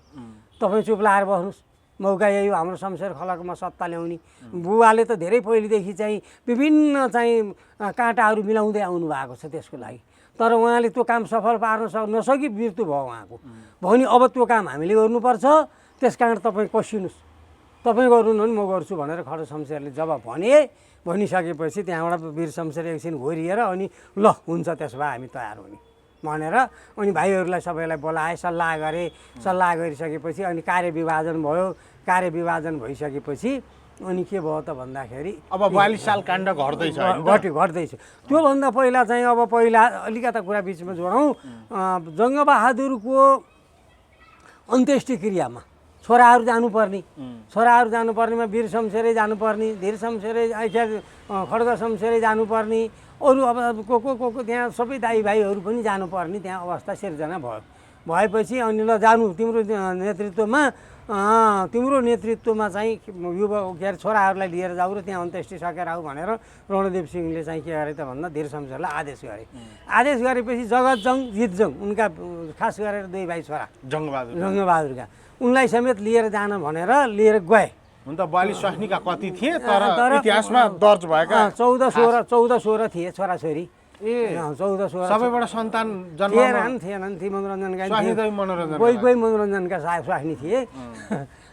[SPEAKER 2] तपाईँ चुप लाएर बस्नुहोस्, मौका यही हो हाम्रो शमशेर खलकमा सत्ता ल्याउने। बुवाले त धेरै पहिलेदेखि चाहिँ विभिन्न चाहिँ काँटाहरू मिलाउँदै आउनु भएको छ त्यसको लागि, तर उहाँले त्यो काम सफल पार्न नसकी मृत्यु भयो उहाँको। भने अब त्यो काम हामीले गर्नुपर्छ, त्यस कारण तपाईँ पसिनुहोस्, तपाईँ गर्नुहुन्न भने म गर्छु भनेर खड्ग शमशेरले जब भनिसकेपछि त्यहाँबाट वीर शमशेर एकछिन घोरिएर अनि ल हुन्छ त्यसो भए हामी तयार हुने भनेर अनि भाइहरूलाई सबैलाई बोलाए, सल्लाह गरे। सल्लाह गरिसकेपछि अनि कार्यविभाजन भयो। कार्यविभाजन भइसकेपछि अनि के भयो त भन्दाखेरि
[SPEAKER 1] अब 42 साल काण्ड घट्दैछ,
[SPEAKER 2] घट्दैछ। त्योभन्दा पहिला चाहिँ अब पहिला अलिकता कुरा बिचमा जोडौँ, जङ्गबहादुरको अन्त्येष्टि क्रियामा छोराहरू जानुपर्नेमा वीर शमशेरै जानुपर्ने, धीर शमशेरै खड्ग शमशेरै जानुपर्ने, अरू अब को त्यहाँ सबै दाइ भाइहरू पनि जानुपर्ने त्यहाँ अवस्था सिर्जना भएपछि अनि ल जानु तिम्रो नेतृत्वमा चाहिँ युवा के अरे छोराहरूलाई लिएर जाऊ र त्यहाँ अन्त्येष्टि सकेर आऊ भनेर रणदीप सिंहले चाहिँ के गरे त भन्दा धीर शमशेरलाई आदेश गरे। आदेश गरेपछि जगतजङ जितजङ उनका खास गरेर 2 भाइ छोरा जङ्गबहादुरका उनलाई समेत लिएर जान भनेर लिएर गए।
[SPEAKER 1] हुन त 42 स्वास्नीका कति थिए तर इतिहासमा दर्ज भएका
[SPEAKER 2] 14-16 थिए छोराछोरी। 14-16
[SPEAKER 1] सबैबाट सन्तान
[SPEAKER 2] थिएनन् ती मनोरञ्जनका कोही मनोरञ्जनका स्वास्नी थिए।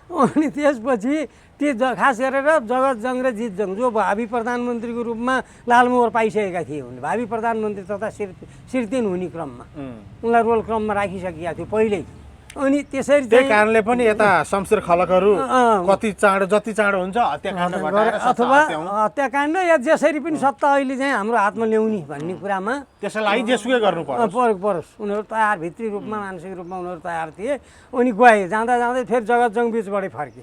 [SPEAKER 2] अनि त्यसपछि ती खास गरेर जगतजङ र जितजङ जो भावी प्रधानमन्त्रीको रूपमा लालमोहर पाइसकेका थिए उनले, भावी प्रधानमन्त्री तथा सिर्तेन हुने क्रममा उनलाई रोल क्रममा राखिसकेका थियो पहिल्यै। अनि त्यसरी
[SPEAKER 1] त्यही कारणले पनि यता शमशेर खलकहरू जति चाँडो हुन्छ हत्याकाण्ड घटाएर
[SPEAKER 2] अथवा हत्याकाण्ड या जसरी पनि सत्ता अहिले चाहिँ हाम्रो हातमा ल्याउने भन्ने कुरामा
[SPEAKER 1] त्यसलाई जेसुकै गर्नु
[SPEAKER 2] परोस् उनीहरू तयार, भित्री रूपमा मानसिक रूपमा उनीहरू तयार थिए। अनि गए, जाँदा फेरि जगतजङ बिचबाटै फर्के,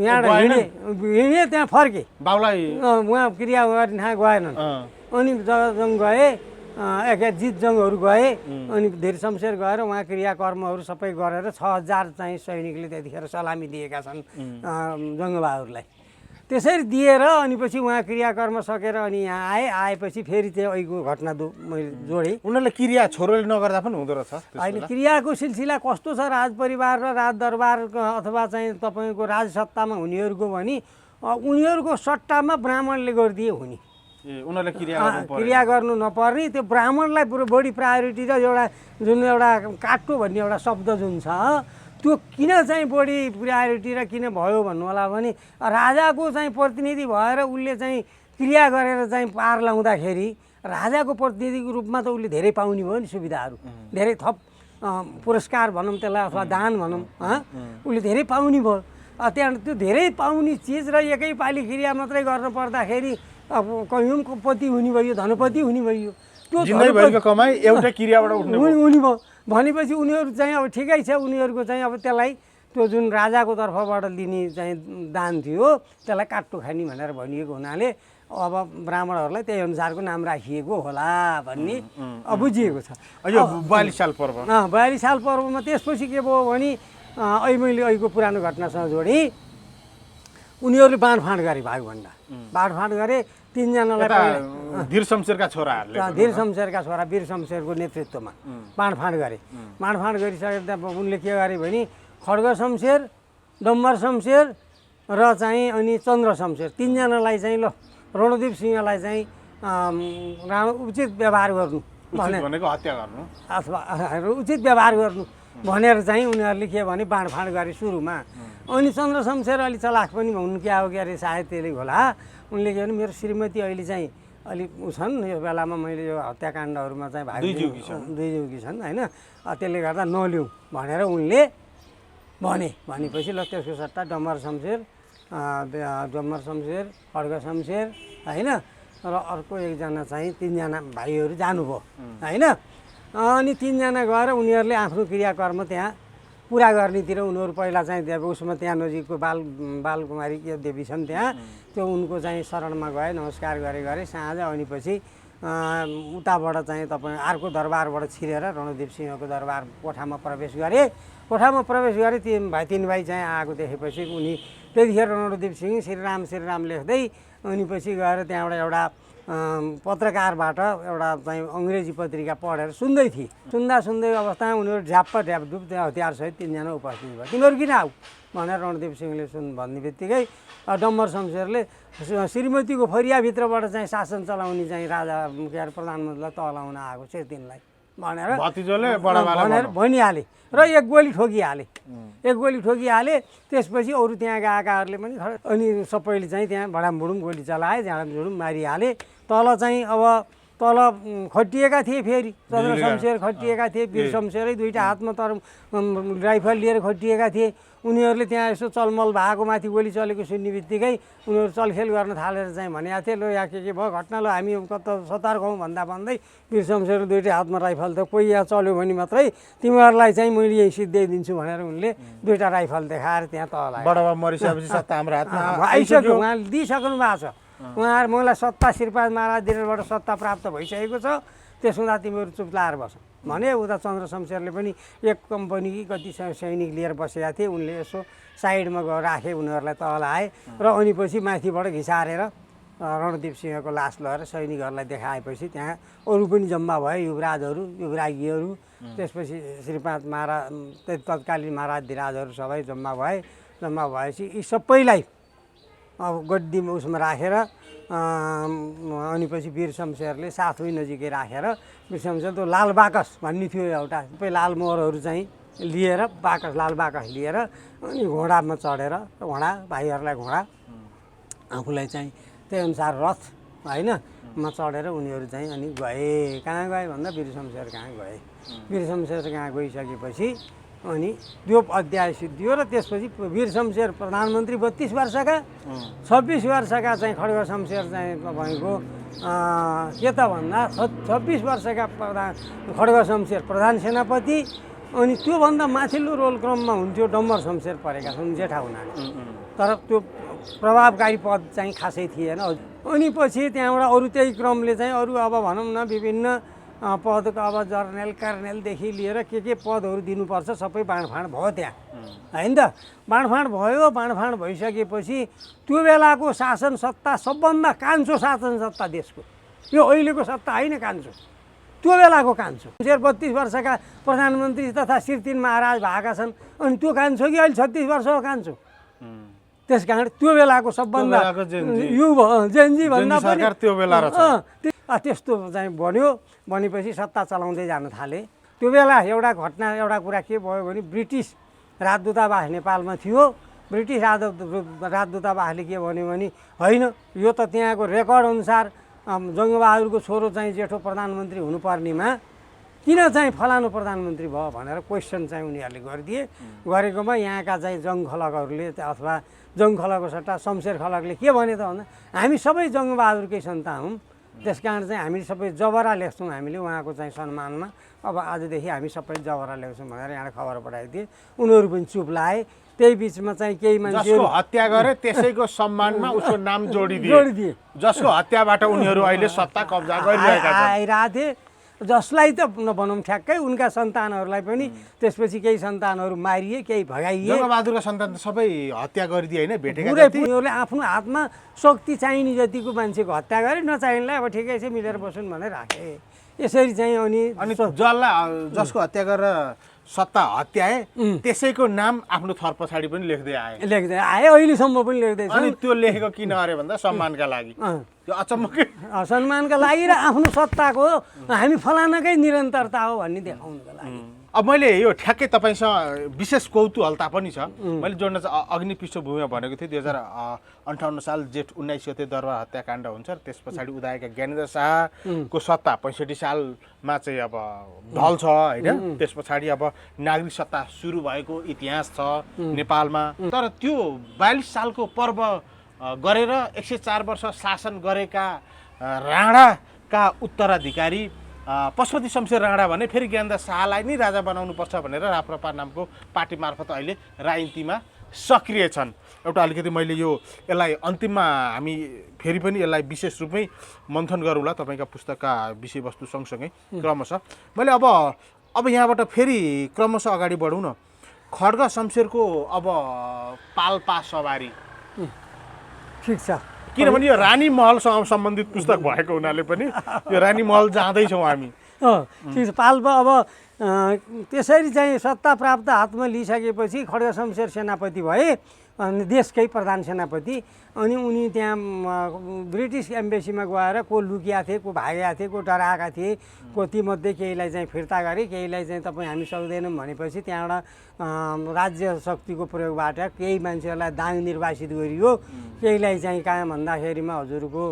[SPEAKER 2] यहाँ हिँडे त्यहाँ फर्के,
[SPEAKER 1] बाउलाई
[SPEAKER 2] उहाँ क्रिया गर्ने गएनन्। अनि जगतजङ गए, जितजङहरू गए, अनि धीर शमशेर गएर उहाँ क्रियाकर्महरू सबै गरेर 6000 चाहिँ सैनिकले त्यतिखेर सलामी दिएका छन् जङ्गबहादुरलाई। त्यसरी दिएर अनि पछि उहाँ क्रियाकर्म सकेर अनि यहाँ आएपछि फेरि त्यो अहिलेको घटना मैले जोडेँ।
[SPEAKER 1] उनीहरूले क्रिया छोरोले नगर्दा पनि हुँदो रहेछ।
[SPEAKER 2] अहिले क्रियाको सिलसिला कस्तो छ राजपरिवार र राजदरबार अथवा चाहिँ तपाईँको राजसत्तामा हुनेहरूको भने उनीहरूको सट्टामा ब्राह्मणले गरिदिए हुने,
[SPEAKER 1] उनीहरूले
[SPEAKER 2] क्रिया गर्नु नपर्ने। त्यो ब्राह्मणलाई बढी प्रायोरिटी र एउटा काट्टो भन्ने एउटा शब्द जुन छ त्यो किन चाहिँ बढी प्रायोरिटी र किन भयो भन्नु होला भने राजाको चाहिँ प्रतिनिधि भएर उसले चाहिँ क्रिया गरेर चाहिँ पार लाउँदाखेरि राजाको प्रतिनिधिको रूपमा त उसले धेरै पाउने भयो नि सुविधाहरू, धेरै थप पुरस्कार भनौँ त्यसलाई अथवा दान भनौँ, उसले धेरै पाउने भयो। त्यहाँ त्यो धेरै पाउने चिज र एकैपालि क्रिया मात्रै गर्न पर्दाखेरि अब कयौँपति हुने भयो, धनपति हुने भयो। त्यो
[SPEAKER 1] कमाइ एउटा क्रियाबाट
[SPEAKER 2] हुने भयो भनेपछि उनीहरू चाहिँ अब ठिकै छ, उनीहरूको चाहिँ अब त्यसलाई त्यो जुन राजाको तर्फबाट लिने चाहिँ दान थियो त्यसलाई काट्टो खाने भनेर भनिएको हुनाले अब ब्राह्मणहरूलाई त्यही अनुसारको नाम राखिएको होला भन्ने बुझिएको छ।
[SPEAKER 1] यो 42 साल पर्व
[SPEAKER 2] 42 साल पर्वमा त्यसपछि के भयो भने मैले अहिलेको पुरानो घटनासँग जोडेँ, उनीहरूले बाँडफाँड गरे, भागभन्डा बाँडफाँड गरे। 3 जनालाई
[SPEAKER 1] धीर शमशेरका छोराहरूले,
[SPEAKER 2] धीर शमशेरका छोरा वीर शमशेरको नेतृत्वमा बाँडफाँड गरे। बाँडफाँड गरिसकेर उनले के गरे भने खड्ग शमशेर, डम्बर शमशेर र चाहिँ अनि चन्द्र शमशेर 3 जनालाई चाहिँ ल रणदीप सिंहलाई चाहिँ उचित व्यवहार गर्नु
[SPEAKER 1] भनेको हत्या गर्नु
[SPEAKER 2] अथवा उचित व्यवहार गर्नु भनेर चाहिँ उनीहरूले के भने बाँडफाँड गरे सुरुमा। अनि चन्द्र शमशेर अलि चलाख पनि हुनु क्या हो क्या अरे सायद त्यसले होला। उनले के भने मेरो श्रीमती अहिले चाहिँ अलिक छन्, यो बेलामा मैले यो हत्याकाण्डहरूमा चाहिँ भाग दुईजुकी छन् होइन, त्यसले गर्दा नलिउँ भनेर उनले भनेपछि ल त्यसको सट्टा डम्बर शमशेर, खड्ग शमशेर होइन, र अर्को एकजना चाहिँ तिनजना भाइहरू जानुभयो होइन। अनि तिनजना गएर उनीहरूले आफ्नो क्रियाकर्म त्यहाँ पुरा गर्नेतिर उनीहरू पहिला चाहिँ उसमा त्यहाँ नजिकको बालकुमारी के देवी छन् त्यहाँ, त्यो उनको चाहिँ शरणमा गए, नमस्कार गरे साँझ। अनि पछि उताबाट चाहिँ तपाईँ अर्को दरबारबाट छिरेर रणदीप सिंहको दरबार कोठामा प्रवेश गरे। तीन भाइ चाहिँ आएको देखेपछि उनी त्यतिखेर रणदीप सिंह श्रीराम लेख्दै अनि पछि गएर त्यहाँबाट एउटा पत्रकारबाट एउटा चाहिँ अङ्ग्रेजी पत्रिका पढेर सुन्दै सुन्दै अवस्थामा उनीहरू ढ्यापढुप त्यहाँ हतियारसहित तिनजना उपस्थित भयो। तिमीहरू किन आऊ भनेर रणदीप सिंहले भन्ने बित्तिकै डम्बर शमशेरले श्रीमतीको फरियाभित्रबाट चाहिँ शासन चलाउने चाहिँ राजा के अरे प्रधानमन्त्रीलाई तलाउन आएको छ तिनलाई भनेर भनिहाले र एक गोली ठोकिहाले। त्यसपछि अरू त्यहाँ गएकाहरूले पनि अनि सबैले चाहिँ त्यहाँ भडामभुडुम गोली चलाए, झाडामझुडुम मारिहाले। तल चाहिँ अब तल खटिएका थिए, फेरि चन्द्र शमशेर खटिएका थिए, वीर शमशेरै दुईवटा हातमा तर राइफल लिएर खटिएका थिए। उनीहरूले त्यहाँ यसो चलमल भएको माथि गोली चलेको सुन्ने बित्तिकै उनीहरू चलखेल गर्न थालेर चाहिँ भनेको थिए, लो यहाँ के भयो घटना, लो हामी कता सतर्क हौँ भन्दै वीर शमशेर दुईवटै हातमा राइफल थियो, कोही यहाँ चल्यो भने मात्रै तिमीहरूलाई चाहिँ मैले यहीँ सिद्ध्याइदिन्छु भनेर उनले दुईवटा राइफल देखाएर त्यहाँ तल आइसक्यो। उहाँले दिइसक्नु भएको छ, उहाँहरू मलाई सत्ता श्रीपाद महाराजबाट सत्ता प्राप्त भइसकेको छ, त्यसो हुँदा तिमीहरू चुप लाएर बस भने। उता चन्द्र शमशेरले पनि एक कम्पनी कि कति सैनिक लिएर बसेका थिए, उनले यसो साइडमा गएर राखे, उनीहरूलाई तल आए र अनि पछि माथिबाट घिसारेर रणदीप सिंहको लास लगेर सैनिकहरूलाई देखाएपछि त्यहाँ अरू पनि जम्मा भए, युवराजहरू युवराजीहरू, त्यसपछि श्रीपाद महाराज तत्कालीन महाराजधिराजहरू सबै जम्मा भएपछि यी सबैलाई अब गड्डी उसमा राखेर अनि पछि वीर शमशेरले साथै नजिकै राखेर वीर शमशेर त्यो लाल बाकस भन्ने थियो एउटा, सबै लाल मोहरहरू चाहिँ लिएर लाल बाकस लिएर अनि घोडामा चढेर भाइहरूलाई घोडा आफूलाई चाहिँ त्यही अनुसार रथ होइन मा चढेर उनीहरू चाहिँ अनि गए। कहाँ गए भन्दा वीर शमशेर कहाँ गए। वीर शमशेर कहाँ गइसकेपछि अनि त्यो अध्याय सिद्धियो र त्यसपछि वीर शमशेर प्रधानमन्त्री 32 वर्षका, 26 वर्षका चाहिँ खड्ग शमशेर चाहिँ तपाईँको के त भन्दा 26 वर्षका खड्ग शमशेर प्रधान सेनापति। अनि त्योभन्दा माथिल्लो रोल क्रममा हुन्थ्यो डम्बर शमशेर परेका छन् जेठा हुनाले, तर त्यो प्रभावकारी पद चाहिँ खासै थिएन। अनि पछि त्यहाँबाट अरू त्यही क्रमले चाहिँ अरू अब भनौँ न विभिन्न पदको अब जर्नल कर्नेलदेखि लिएर के पदहरू दिनुपर्छ सबै बाँडफाँड भयो त्यहाँ होइन त। बाँडफाँड भइसकेपछि त्यो बेलाको शासन सत्ता सबभन्दा कान्छो शासन सत्ता देशको, यो अहिलेको सत्ता होइन, कान्छो, त्यो बेलाको कान्छो। 32 वर्षका प्रधानमन्त्री तथा श्री 3 महाराज भएका छन्, अनि त्यो कान्छो कि अहिले 36 वर्षको कान्छो। त्यस कारण त्यो बेलाको सबभन्दा जेन्जी भन्दा पनि त्यस्तो चाहिँ बनेपछि सत्ता चलाउँदै जान थाले। त्यो बेला एउटा कुरा के भयो भने ब्रिटिस राजदूतावास नेपालमा थियो। ब्रिटिस राजदूतावासले के भन्यो भने होइन, यो त त्यहाँको रेकर्ड अनुसार जङ्गबहादुरको छोरो चाहिँ जेठो प्रधानमन्त्री हुनुपर्नेमा किन चाहिँ फलानु प्रधानमन्त्री भयो भनेर क्वेसन चाहिँ उनीहरूले गरिदिए। गरेकोमा यहाँका चाहिँ जङ्गखलकहरूले अथवा जङ्गखलको सट्टा शमशेर खलकले के भने त भन्दा हामी सबै जङ्गबहादुरकै सन्तान हौँ, त्यस कारण चाहिँ हामी सबै जबरा लेख्छौँ, हामीले उहाँको चाहिँ सम्मानमा अब आजदेखि हामी सबै जबरा लेख्छौँ भनेर यहाँ खबर पठाइदिए। उनीहरू पनि चुप लाए। त्यही बिचमा चाहिँ केही
[SPEAKER 1] मान्छेहरू हत्या गरे, त्यसैको सम्मानमा उसको नाम जोडिदिए, जसको हत्याबाट उनीहरू अहिले सत्ता कब्जा गरिरहेका
[SPEAKER 2] आइरहेथे। जसलाई त नभनौँ ठ्याक्कै उनका सन्तानहरूलाई पनि त्यसपछि केही सन्तानहरू मारिए, केही भगाइए।
[SPEAKER 1] जङ्गबहादुरका सन्तान त सबै हत्या गरिदिए होइन, भेटेका
[SPEAKER 2] थिए। उनीहरूले आफ्नो हातमा शक्ति चाहिने जतिको मान्छेको हत्या गरे, नचाहिनेलाई अब ठिकै छ मिलेर बसुन् भनेर राखे। यसरी चाहिँ अनि
[SPEAKER 1] जसलाई जसको हत्या गरेर सत्ता हत्याए त्यसैको नाम आफ्नो थर पछाडि पनि लेख्दै आए,
[SPEAKER 2] अहिलेसम्म पनि लेख्दै छ।
[SPEAKER 1] अनि त्यो लेखेको किन अरे भन्दा सम्मानका लागि, त्यो अचम्मकै
[SPEAKER 2] सम्मानका लागि र आफ्नो सत्ताको हामी फलानाकै निरन्तरता हो भन्ने देखाउनुको लागि।
[SPEAKER 1] अब मैले यो ठ्याक्कै तपाईँसँग विशेष कौतूहलता पनि छ। मैले जोड्न चाहिँ अग्नि पृष्ठभूमिमा भनेको थिएँ 2058 साल जेठ 19 गते दरबार हत्याकाण्ड हुन्छ। त्यस पछाडि उदाएका ज्ञानेन्द्र शाहको सत्ता 65 सालमा चाहिँ अब ढल्छ होइन। त्यस पछाडि अब नागरिक सत्ता सुरु भएको इतिहास छ नेपालमा। तर त्यो 42 सालको पर्व गरेर 104 वर्ष शासन गरेका राणाका उत्तराधिकारी पशुपति शमशेर राणा भने फेरि ज्ञानेन्द्र शाहलाई नै राजा बनाउनुपर्छ भनेर राप्रपा नामको पार्टी मार्फत अहिले राजनीतिमा सक्रिय छन्। एउटा अलिकति मैले यसलाई अन्तिममा हामी फेरि पनि यसलाई विशेष रूपमै मन्थन गरौँला तपाईँका पुस्तकका विषयवस्तु सँगसँगै क्रमशः। मैले अब यहाँबाट फेरि क्रमशः अगाडि बढौँ न। खड्ग शमशेरको अब पाल्पा सवारी
[SPEAKER 2] ठिक छ,
[SPEAKER 1] किनभने यो रानी महलसँग सम्बन्धित पुस्तक भएको हुनाले पनि यो रानी महल जाँदैछौँ हामी।
[SPEAKER 2] ठिक छ। पाल्पा अब त्यसरी चाहिँ सत्ता प्राप्त हातमा लिइसकेपछि खड्ग शमशेर सेनापति भए अनि देशकै प्रधान सेनापति। अनि उनी त्यहाँ ब्रिटिस एम्बेसीमा गएर को लुकिया थिए, को भागेका थिए, को डराएका थिए, को तीमध्ये केहीलाई चाहिँ फिर्ता गरे, केहीलाई चाहिँ तपाईँ हामी सक्दैनौँ भनेपछि त्यहाँबाट राज्य शक्तिको प्रयोगबाट केही मान्छेहरूलाई दाङ निर्वासित गरियो, केहीलाई चाहिँ कहाँ भन्दाखेरिमा हजुरको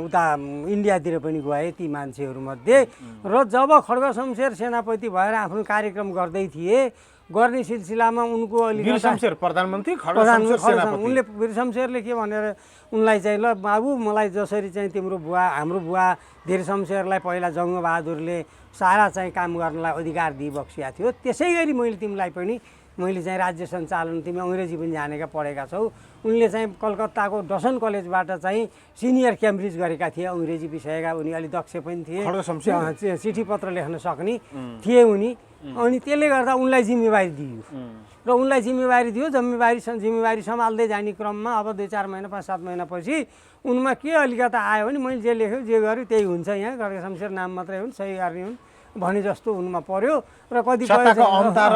[SPEAKER 2] उता इन्डियातिर पनि गए ती मान्छेहरूमध्ये। र जब खड्ग शमशेर सेनापति भएर आफ्नो कार्यक्रम गर्दै थिए, गर्ने सिलसिलामा उनको
[SPEAKER 1] वीर शमशेर प्रधानमन्त्री खड्ग शमशेर सेनापति
[SPEAKER 2] उनले वीर शमशेरले के भनेर उनलाई चाहिँ ल बाबु मलाई जसरी चाहिँ तिम्रो बुवा हाम्रो बुवा धीर शमशेरलाई पहिला जङ्गबहादुरले सारा चाहिँ काम गर्नलाई अधिकार दिइबक्सिया थियो, त्यसै गरी मैले चाहिँ राज्य सञ्चालन तिमी अङ्ग्रेजी पनि जानेका पढेका छौ। उनले चाहिँ कलकत्ताको डसन कलेजबाट चाहिँ सिनियर क्याम्ब्रिज गरेका थिए अङ्ग्रेजी विषयका। उनी अलिक दक्ष पनि थिए, चिठी पत्र लेख्न सक्ने थिए उनी। अनि त्यसले गर्दा उनलाई जिम्मेवारी दियो र उनलाई जिम्मेवारी सम्हाल्दै जाने क्रममा अब 2-4 महिना 5-7 महिनापछि उनमा के अलिकता आयो भने मैले जे लेख्यो जे गर्यो त्यही हुन्छ, यहाँ खड्ग शमशेर नाम मात्रै हुन्, सही गर्ने हुन् भने जस्तो उनमा पर्यो। र कतिपय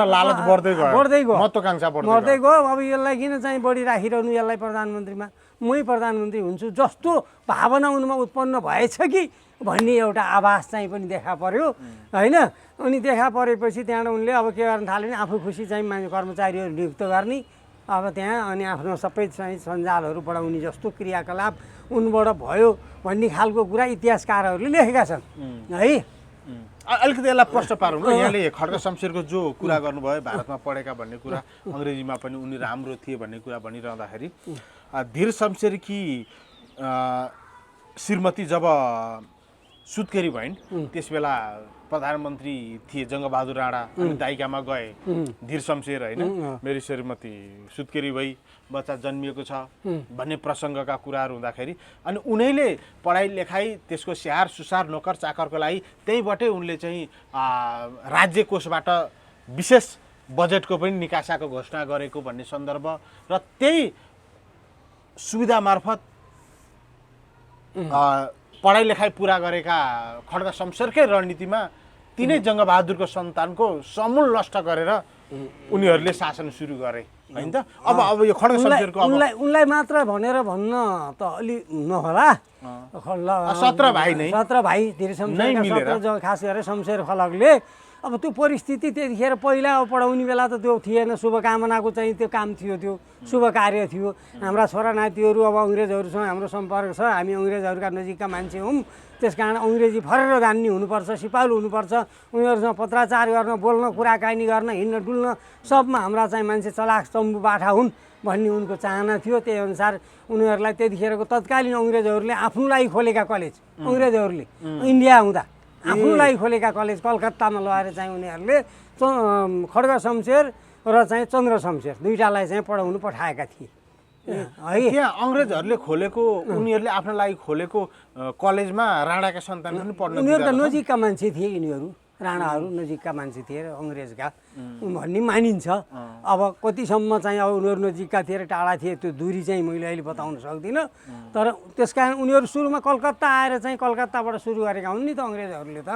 [SPEAKER 1] लालच बढ्दै गयो।
[SPEAKER 2] अब यसलाई किन चाहिँ बढी राखिरहनु, यसलाई प्रधानमन्त्रीमा मै प्रधानमन्त्री हुन्छु जस्तो भावना उनमा उत्पन्न भएछ कि भन्ने एउटा आभास चाहिँ पनि देखा पर्यो होइन। अनि देखा परेपछि त्यहाँबाट उनले अब के गर्न थाल्यो भने आफू खुसी चाहिँ कर्मचारीहरू नियुक्त गर्ने अब त्यहाँ, अनि आफ्नो सबै चाहिँ सञ्जालहरू बढाउने जस्तो क्रियाकलाप उनबाट भयो भन्ने खालको कुरा इतिहासकारहरूले लेखेका छन् है।
[SPEAKER 1] अलिकति यसलाई प्रश्न पारौँ न। यहाँले खड्ग शमशेरको जो कुरा गर्नुभयो भारतमा पढेका भन्ने कुरा, अङ्ग्रेजीमा पनि उनी राम्रो थिए भन्ने कुरा भनिरहँदाखेरि धीर शमशेरकी श्रीमती जब सुत्केरी भइन् त्यस बेला प्रधानमन्त्री थिए जङ्गबहादुर राणा। अनि दाइकामा गए धीर शमशेर होइन, मेरो श्रीमती सुत्केरी भई बच्चा जन्मिएको छ भन्ने प्रसङ्गका कुराहरू हुँदाखेरि अनि उनैले पढाइ लेखाइ त्यसको स्याहार सुसार नोकर चाकरको लागि त्यहीँबाटै उनले चाहिँ राज्य कोषबाट विशेष बजेटको पनि निकासाको घोषणा गरेको भन्ने सन्दर्भ र त्यही सुविधा मार्फत पढाइ लेखाइ पुरा गरेका खड्ग शमशेरकै रणनीतिमा तिनै जङ्गबहादुरको सन्तानको समूल नष्ट गरेर उनीहरूले शासन सुरु गरे होइन त। अब यो खड्ग शमशेरको
[SPEAKER 2] उनलाई मात्र भनेर भन्न त अलि नहोला,
[SPEAKER 1] 17
[SPEAKER 2] भाइ धीर शमशेर खास गरेर शमशेर खलकले अब त्यो परिस्थिति त्यतिखेर पहिला अब पढाउने बेला त त्यो थिएन, शुभकामनाको चाहिँ त्यो काम थियो, त्यो शुभ कार्य थियो। हाम्रा छोरा नातिहरू अब अङ्ग्रेजहरूसँग हाम्रो सम्पर्क छ, हामी अङ्ग्रेजहरूका नजिकका मान्छे हौँ, त्यस कारण अङ्ग्रेजी फरेर जान्ने हुनुपर्छ, सिपालु हुनुपर्छ, उनीहरूसँग पत्राचार गर्न, बोल्न, कुराकानी गर्न, हिँड्न डुल्न सबमा हाम्रा चाहिँ मान्छे चलाक चम्बु बाठा हुन् भन्ने उनको चाहना थियो। त्यही अनुसार उनीहरूलाई त्यतिखेरको तत्कालीन अङ्ग्रेजहरूले आफ्नो लागि खोलेका कलेज, अङ्ग्रेजहरूले इन्डिया हुँदा आफ्नो लागि खोलेका कलेज कलकत्तामा लगाएर चाहिँ उनीहरूले खड्ग शमशेर र चाहिँ चन्द्र शमशेर दुईटालाई चाहिँ पढाउनु पठाएका थिए है।
[SPEAKER 1] त्यहाँ अङ्ग्रेजहरूले खोलेको उनीहरूले आफ्नो लागि खोलेको कलेजमा राणाका सन्तान पनि पढ्न,
[SPEAKER 2] उनीहरू त नजिकका मान्छे थिए, यिनीहरू राणाहरू नजिकका मान्छे थिए अङ्ग्रेजका भन्ने मानिन्छ। अब कतिसम्म चाहिँ अब उनीहरू नजिकका थिए र टाढा थिए त्यो दूरी चाहिँ मैले अहिले बताउन सक्दिनँ। तर त्यस कारण उनीहरू सुरुमा कलकत्ता आएर चाहिँ कलकत्ताबाट सुरु गरेका हुन् नि त अङ्ग्रेजहरूले त।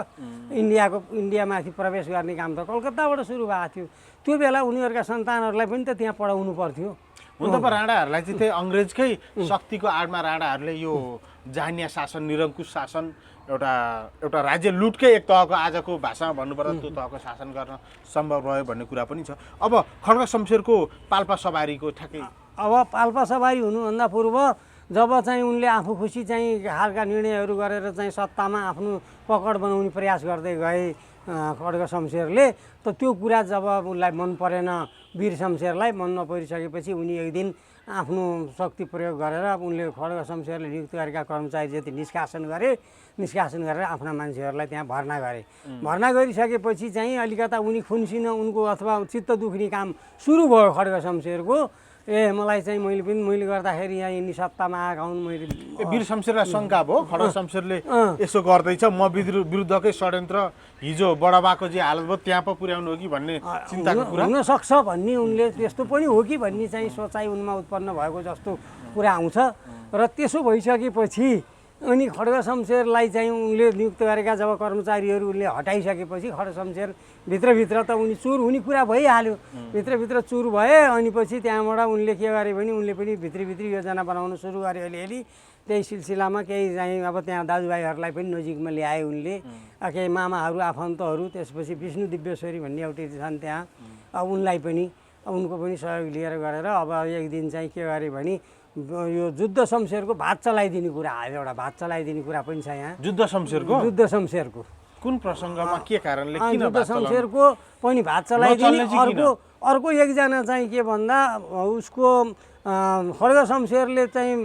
[SPEAKER 2] इन्डियामाथि प्रवेश गर्ने काम त कलकत्ताबाट सुरु भएको थियो। त्यो बेला उनीहरूका सन्तानहरूलाई पनि त त्यहाँ पढाउनु पर्थ्यो।
[SPEAKER 1] हुन त राणाहरूलाई चाहिँ त्यही अङ्ग्रेजकै शक्तिको आडमा राणाहरूले यो जानिया शासन निरङ्कुश शासन एउटा राज्य लुटकै एक तहको आजको भाषामा भन्नुपर्दा त्यो तहको शासन गर्न सम्भव रह्यो भन्ने कुरा पनि छ। अब खड्ग शमशेरको पाल्पा सवारीको ठ्याक्कै
[SPEAKER 2] अब पाल्पा सवारी हुनुभन्दा पूर्व जब चाहिँ उनले आफू खुसी चाहिँ खालका निर्णयहरू गरेर चाहिँ सत्तामा आफ्नो पकड बनाउने प्रयास गर्दै गए खड्ग शमशेरले, त त्यो कुरा जब उनलाई मन परेन, वीर शमशेरलाई मन नपरिसकेपछि उनी एक दिन आफ्नो शक्ति प्रयोग गरेर उनले खड्ग शमशेरले नियुक्त गरेका कर्मचारी जति निष्कासन गरेर आफ्ना मान्छेहरूलाई त्यहाँ भर्ना गरे। भर्ना गरिसकेपछि चाहिँ अलिकता उनी खुन्सिन, उनको अथवा चित्त दुख्ने काम सुरु भयो खड्ग शमशेरको। मलाई चाहिँ मैले गर्दाखेरि यहाँ यिनी सत्तामा आएका हुन्, मैले
[SPEAKER 1] वीर शमशेरलाई शङ्का भयो खड्ग शमशेरले यसो गर्दैछ, म विरुद्धकै षड्यन्त्र हिजो बडाबाको जे हालत भयो त्यहाँ पो पुर्याउनु हो कि भन्ने चिन्ताको कुरा
[SPEAKER 2] हुनसक्छ भन्ने उनले त्यस्तो पनि हो कि भन्ने चाहिँ सोचाइ उनमा उत्पन्न भएको जस्तो कुरा आउँछ। र त्यसो भइसकेपछि अनि खड्ग शमशेरलाई चाहिँ उनले नियुक्त गरेका जब कर्मचारीहरू उनले हटाइसकेपछि खड्ग शमशेर भित्रभित्र त उनी चुर हुने कुरा भइहाल्यो, भित्रभित्र चुर भए। अनि पछि त्यहाँबाट उनले के गरे भने उनले पनि भित्री योजना बनाउन सुरु गरे अलिअलि। त्यही सिलसिलामा केही चाहिँ अब त्यहाँ दाजुभाइहरूलाई पनि नजिकमा ल्याए उनले, केही मामाहरू आफन्तहरू, त्यसपछि विष्णु दिव्यश्वरी भन्ने एउटी छन् त्यहाँ, उनलाई पनि उनको पनि सहयोग लिएर गरेर अब एक दिन चाहिँ के गरे भने यो जुद्ध शमशेरको भात चलाइदिने कुरा आयो। एउटा भात चलाइदिने कुरा पनि छ यहाँ।
[SPEAKER 1] जुद्ध शमशेरको कुन प्रसङ्गमा के कारणले किन
[SPEAKER 2] जुद्ध शमशेरको पनि भात चलाइदिने। अर्को एकजना चाहिँ के भन्दा उसको खड्ग शमशेरले चाहिँ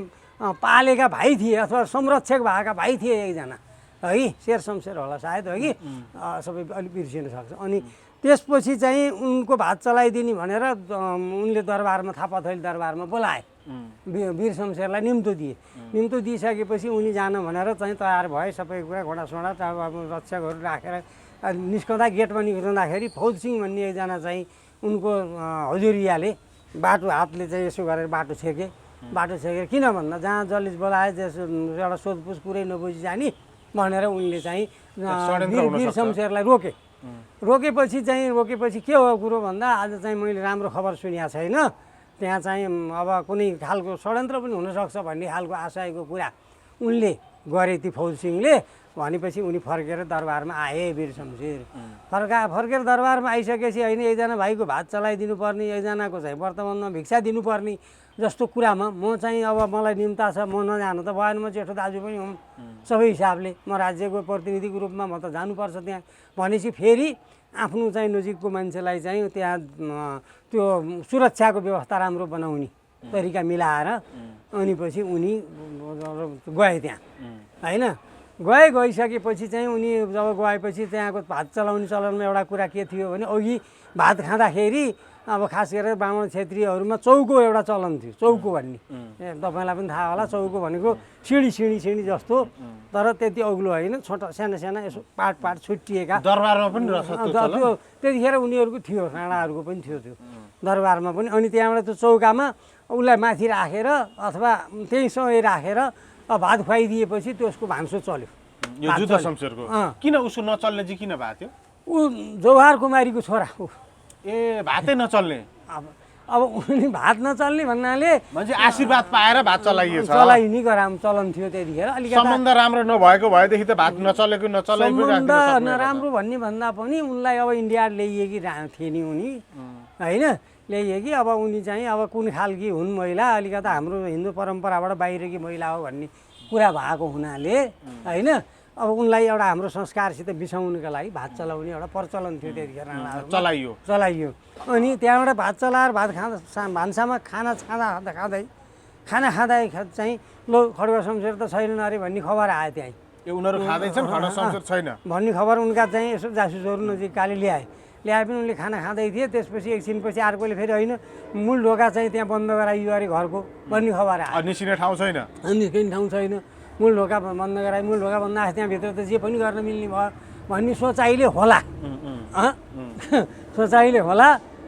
[SPEAKER 2] पालेका भाइ थिए अथवा संरक्षक भएका भाइ थिए एकजना, है शेर शमशेर होला सायद, है कि सबै अलिक बिर्सिन सक्छ। अनि त्यसपछि चाहिँ उनको भात चलाइदिने भनेर उनले दरबारमा थापाथैली दरबारमा बोलाए, वीर शमशेरलाई निम्तो दिइसकेपछि उनी जान भनेर चाहिँ तयार भए, सबै कुरा घोडासोडा रक्षकहरू राखेर निस्कँदा गेटमा निस्कँदाखेरि फौज सिंह भन्ने एकजना चाहिँ उनको हजुरियाले बाटो हातले चाहिँ यसो गरेर बाटो छेके किन भन्दा जहाँ जसले बोलाए एउटा सोधपुछ कुरै नबुझी जाने भनेर उनले चाहिँ वीर शमशेरलाई रोकेपछि के हो कुरो भन्दा आज चाहिँ मैले राम्रो खबर सुनेको छैन, त्यहाँ चाहिँ अब कुनै खालको षड्यन्त्र पनि हुनसक्छ भन्ने खालको आशयको कुरा उनले गरे ती फौज सिंहले। भनेपछि उनी फर्केर दरबारमा आए वीर शमशेर। फर्केर दरबारमा आइसकेपछि होइन एकजना भाइको भात चलाइदिनु पर्ने, एकजनाको चाहिँ वर्तमानमा भिक्षा दिनुपर्ने जस्तो कुरामा म चाहिँ अब मलाई निम्ता छ, म नजानु त भएन, म जेठो दाजु पनि हुँ सबै हिसाबले, म राज्यको प्रतिनिधिको रूपमा म त जानुपर्छ त्यहाँ भनेपछि फेरि आफ्नो चाहिँ नजिकको मान्छेलाई चाहिँ त्यहाँ त्यो सुरक्षाको व्यवस्था राम्रो बनाउने तरिका मिलाएर अनि पछि उनी गए त्यहाँ, होइन गइसकेपछि चाहिँ उनी जब गएपछि त्यहाँको भात चलाउने चलनमा एउटा कुरा के थियो भने अघि भात खाँदाखेरि अब खास गरेर ब्राह्मण क्षेत्रीयहरूमा चौको एउटा चलन थियो, चौको भन्ने तपाईँलाई पनि थाहा होला। चौको भनेको सिँढी जस्तो, तर त्यति अग्लो होइन, छोटा साना यसो पाट छुट्टिएका।
[SPEAKER 1] दरबारमा पनि
[SPEAKER 2] त्यो त्यतिखेर उनीहरूको थियो, राणाहरूको पनि थियो त्यो दरबारमा पनि। अनि त्यहाँबाट त्यो चौकामा उसलाई माथि राखेर अथवा त्यहीसँगै राखेर भात खुवाइदिएपछि त्यसको भान्सो चल्यो।
[SPEAKER 1] यो जुद्ध शमशेरको किन उसो नचल्ने चाहिँ किन भएको थियो?
[SPEAKER 2] ऊ जवाहर कुमारीको छोरा हो।
[SPEAKER 1] भातै नचल्ने?
[SPEAKER 2] अब उनी भात नचल्ने भन्नाले
[SPEAKER 1] मान्छे आशीर्वाद पाएर भात चलाइएछ,
[SPEAKER 2] चलाइने चलन थियो त्यतिखेर। अलिकति
[SPEAKER 1] सम्बन्ध राम्रो नभएको भएदेखि त भात नचलेको
[SPEAKER 2] सम्बन्ध नराम्रो भन्ने भन्दा पनि उनलाई अब इन्डिया ल्याइएकी थिए नि उनी, होइन ल्याइएकी। अब उनी चाहिँ अब कुन खालकी हुन् महिला, अलिकता हाम्रो हिन्दू परम्पराबाट बाहिरकी महिला हो भन्ने कुरा भएको हुनाले होइन अब उनलाई एउटा हाम्रो संस्कारसित बिसाउनुको लागि भात चलाउने एउटा प्रचलन थियो त्यतिखेर, चलाइयो। अनि त्यहाँबाट भात चलाएर भात भान्सामा खाना खाँदै चाहिँ लो खड्ग शमशेर त छैनन् अरे भन्ने खबर आयो त्यहीँ।
[SPEAKER 1] उनीहरू खाँदैछन्, खड्ग शमशेर छैन
[SPEAKER 2] भन्ने खबर उनका चाहिँ यसो जासुसहरू नजिककाले ल्याए पनि उनले खाना खाँदै थिए। त्यसपछि एकछिनपछि अर्कोले फेरि होइन मूल ढोका चाहिँ त्यहाँ बन्द गराइयो अरे घरको भन्ने खबर आयो।
[SPEAKER 1] निस्किने ठाउँ
[SPEAKER 2] छैन, मूल ढोका बन्द गरायो। मूल ढोका बन्द आयो, त्यहाँभित्र त जे पनि गर्न मिल्ने भयो भन्ने सोचाइले होला,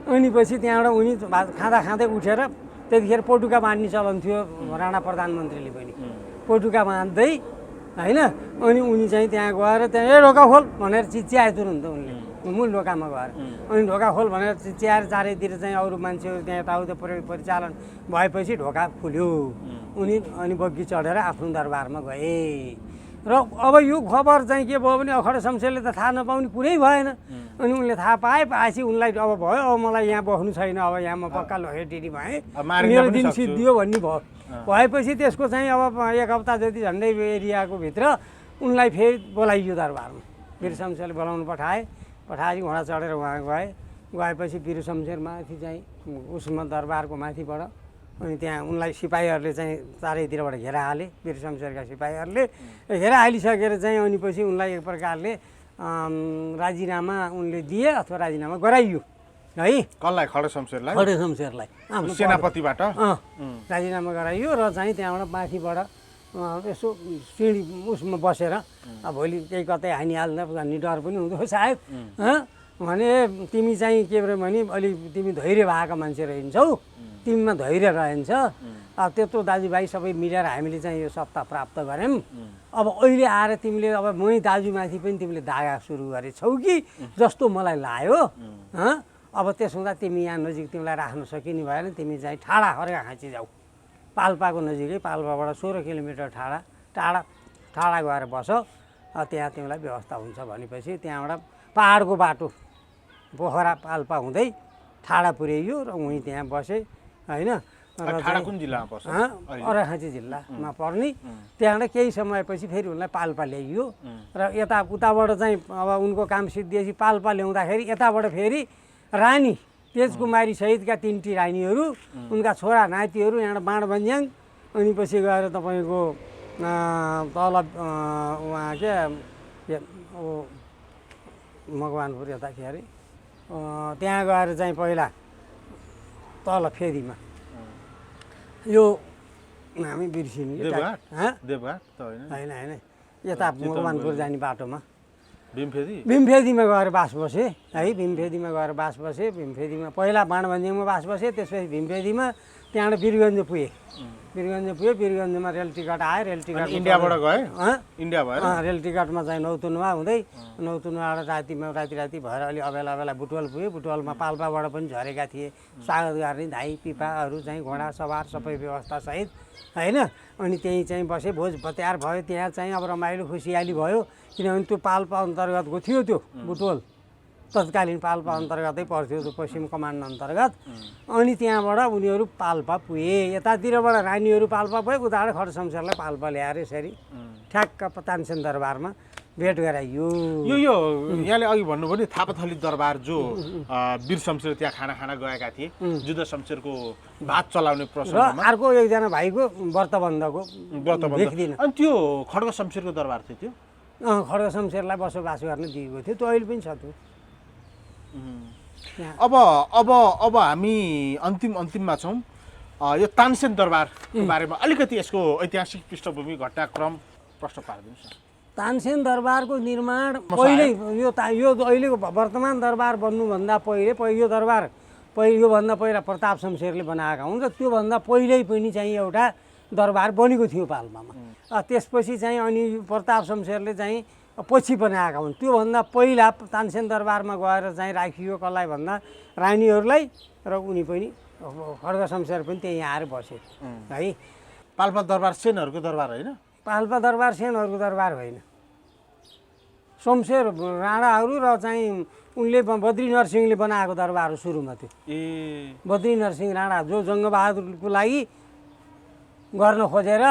[SPEAKER 2] अनि पछि त्यहाँबाट उनी खाँदै उठेर त्यतिखेर पटुका बाँध्ने चलन थियो, राणा प्रधानमन्त्रीले पनि पटुका बाँध्दै होइन। अनि उनी चाहिँ त्यहाँ गएर त्यहाँ ढोका खोल भनेर चिच्याए तुरुन्त उनले, मूल ढोकामा गएर अनि ढोका खोल भनेर चियार चारैतिर चाहिँ अरू मान्छेहरू त्यहाँ यताउता परिचालन भएपछि ढोका खुल्यो अनि बग्गी चढेर आफ्नो दरबारमा गए र अब यो खबर चाहिँ के भयो भने अखडा शमशेरले त थाहा नपाउने कुरै भएन अनि उनले थाहा पाएपछि उनलाई अब भयो अब मलाई यहाँ बस्नु छैन अब यहाँ म पक्का लोहेटिरी भएँ मेरो दिन सिद्धियो भन्ने भयो भएपछि त्यसको चाहिँ अब एक हप्ता जति झन्डै एरियाको भित्र उनलाई फेरि बोलाइयो दरबारमा वीर शमशेरले बोलाउनु पठाए घोडा चढेर उहाँ गएपछि वीर शमशेर माथि चाहिँ उसमा दरबारको माथिबाट अनि त्यहाँ उनलाई सिपाहीहरूले चाहिँ चारैतिरबाट घेरा हाले वीर शमशेरका सिपाहीहरूले घेरा हालिसकेर चाहिँ अनि पछि उनलाई एक प्रकारले राजीनामा उनले दिए अथवा राजीनामा गराइयो है
[SPEAKER 1] कसलाई खड्ग शमशेरलाई
[SPEAKER 2] सेनापतिबाट राजीनामा गराइयो र चाहिँ त्यहाँबाट माथिबाट यसो सिँढी उसमा बसेर भोलि केही कतै हानिहाल्दा भन्ने डर पनि हुँदो सायद भने तिमी चाहिँ के भने अलि तिमी धैर्य भएको मान्छे रहन्छौ तिमीमा धैर्य रहन्छ अब त्यत्रो दाजुभाइ सबै मिलेर हामीले चाहिँ यो सत्ता प्राप्त गऱ्यौँ अब अहिले आएर तिमीले अब मै दाजुमाथि पनि तिमीले दागा सुरु गरेछौ कि जस्तो मलाई लाग्यो अब त्यसो हुँदा तिमी यहाँ नजिक तिमीलाई राख्न सकिने भएन तिमी चाहिँ ठाडा हर्का खाँची जाऊ पाल्पाको नजिकै पाल्पाबाट 16 किलोमिटर टाढा गएर बस त्यहाँ तिमीलाई व्यवस्था हुन्छ भनेपछि त्यहाँबाट पहाडको बाटो पोखरा पाल्पा हुँदै ठाडा पुर्याइयो र उहीँ त्यहाँ बसे होइन अर्घाखाँची जिल्लामा पर्ने त्यहाँबाट केही समयपछि फेरि उनलाई पाल्पा ल्याइयो र उताबाट चाहिँ अब उनको काम सिद्धिएपछि पाल्पा ल्याउँदाखेरि यताबाट फेरि रानी तेजकुमारी सहितका 3टी रानीहरू उनका छोरा नातिहरू यहाँबाट बाणबन्ज्याङ अनि पछि गएर तपाईँको तल उहाँ के मकवानपुर यता के अरे त्यहाँ गएर चाहिँ पहिला तल फेदीमा यो हामी बिर्सिने होइन यता मकवानपुर जाने बाटोमा भीमफेदीमा गएर बास बसे है भीमफेदीमा गएर बास बसे भीमफेदीमा पहिला बाणबन्ज्याङमा बास बसे त्यसपछि भीमफेदीमा त्यहाँबाट वीरगञ्ज पुगे वीरगञ्जमा रेल टिकट आयो रेल टिकट
[SPEAKER 1] इन्डियाबाट गए इन्डिया भएर
[SPEAKER 2] रेल टिकटमा चाहिँ नौतुनमा हुँदै नौतुनबाट राति भएर अलि अबेला बुटवल पुगे बुटवलमा पाल्पाबाट पनि झरेका थिए स्वागत गर्ने धाई पिपाहरू चाहिँ घोडा सवार सबै व्यवस्था सहित होइन अनि त्यहीँ चाहिँ बसे भोज भत्यार भयो त्यहाँ चाहिँ अब रमाइलो खुसियाली भयो किनभने त्यो पाल्पा अन्तर्गतको थियो त्यो बुटवल तत्कालीन पाल्पा अन्तर्गतै पर्थ्यो त्यो पश्चिम कमान्ड अन्तर्गत अनि त्यहाँबाट उनीहरू पाल्पा पुगे यतातिरबाट रानीहरू पाल्पा पुगे उताबाट खड्ग शमशेरलाई पाल्पा ल्याएर यसरी ठ्याक्क तानसेन दरबारमा भेट गराइयो
[SPEAKER 1] यो यहाँले अघि भन्नुभयो नि थापाथली दरबार जो वीर शमशेर त्यहाँ खाना गएका थिए जुद्ध शमशेरको भात चलाउने प्रसङ्गमा
[SPEAKER 2] अर्को एकजना भाइको व्रतबन्धको
[SPEAKER 1] देख्दिन अनि त्यो खड्ग शमशेरको दरबार थियो त्यो
[SPEAKER 2] खड्ग शमशेरलाई बसोबास गर्न दिएको थियो त्यो अहिले पनि छ त्यो
[SPEAKER 1] अब हामी अन्तिममा छौँ यो तानसेन दरबारको बारेमा अलिकति यसको ऐतिहासिक पृष्ठभूमि घटनाक्रम प्रश्न पारिदिनुहोस् न
[SPEAKER 2] तानसेन दरबारको निर्माण पहिले यो अहिलेको वर्तमान दरबार बन्नुभन्दा यो दरबार योभन्दा पहिला प्रताप शमशेरले बनाएका हुन् र त्योभन्दा पहिल्यै पनि चाहिँ एउटा दरबार बनेको थियो पाल्पामा त्यसपछि चाहिँ अनि प्रताप शमशेरले चाहिँ पछि बनाएका हुन् त्योभन्दा पहिला तानसेन दरबारमा गएर चाहिँ राखियो कसलाई भन्दा रानीहरूलाई र उनी पनि खड्ग शमशेर पनि त्यहीँ आएर बसे है
[SPEAKER 1] पाल्पा दरबार सेनहरूको दरबार होइन
[SPEAKER 2] पाल्पा दरबार सेनहरूको दरबार होइन शमशेर राणाहरू र चाहिँ उनले बद्री नरसिंहले बनाएको दरबार हो सुरुमा थियो बद्री नरसिंह राणा जो जङ्गबहादुरको लागि गर्न खोजेर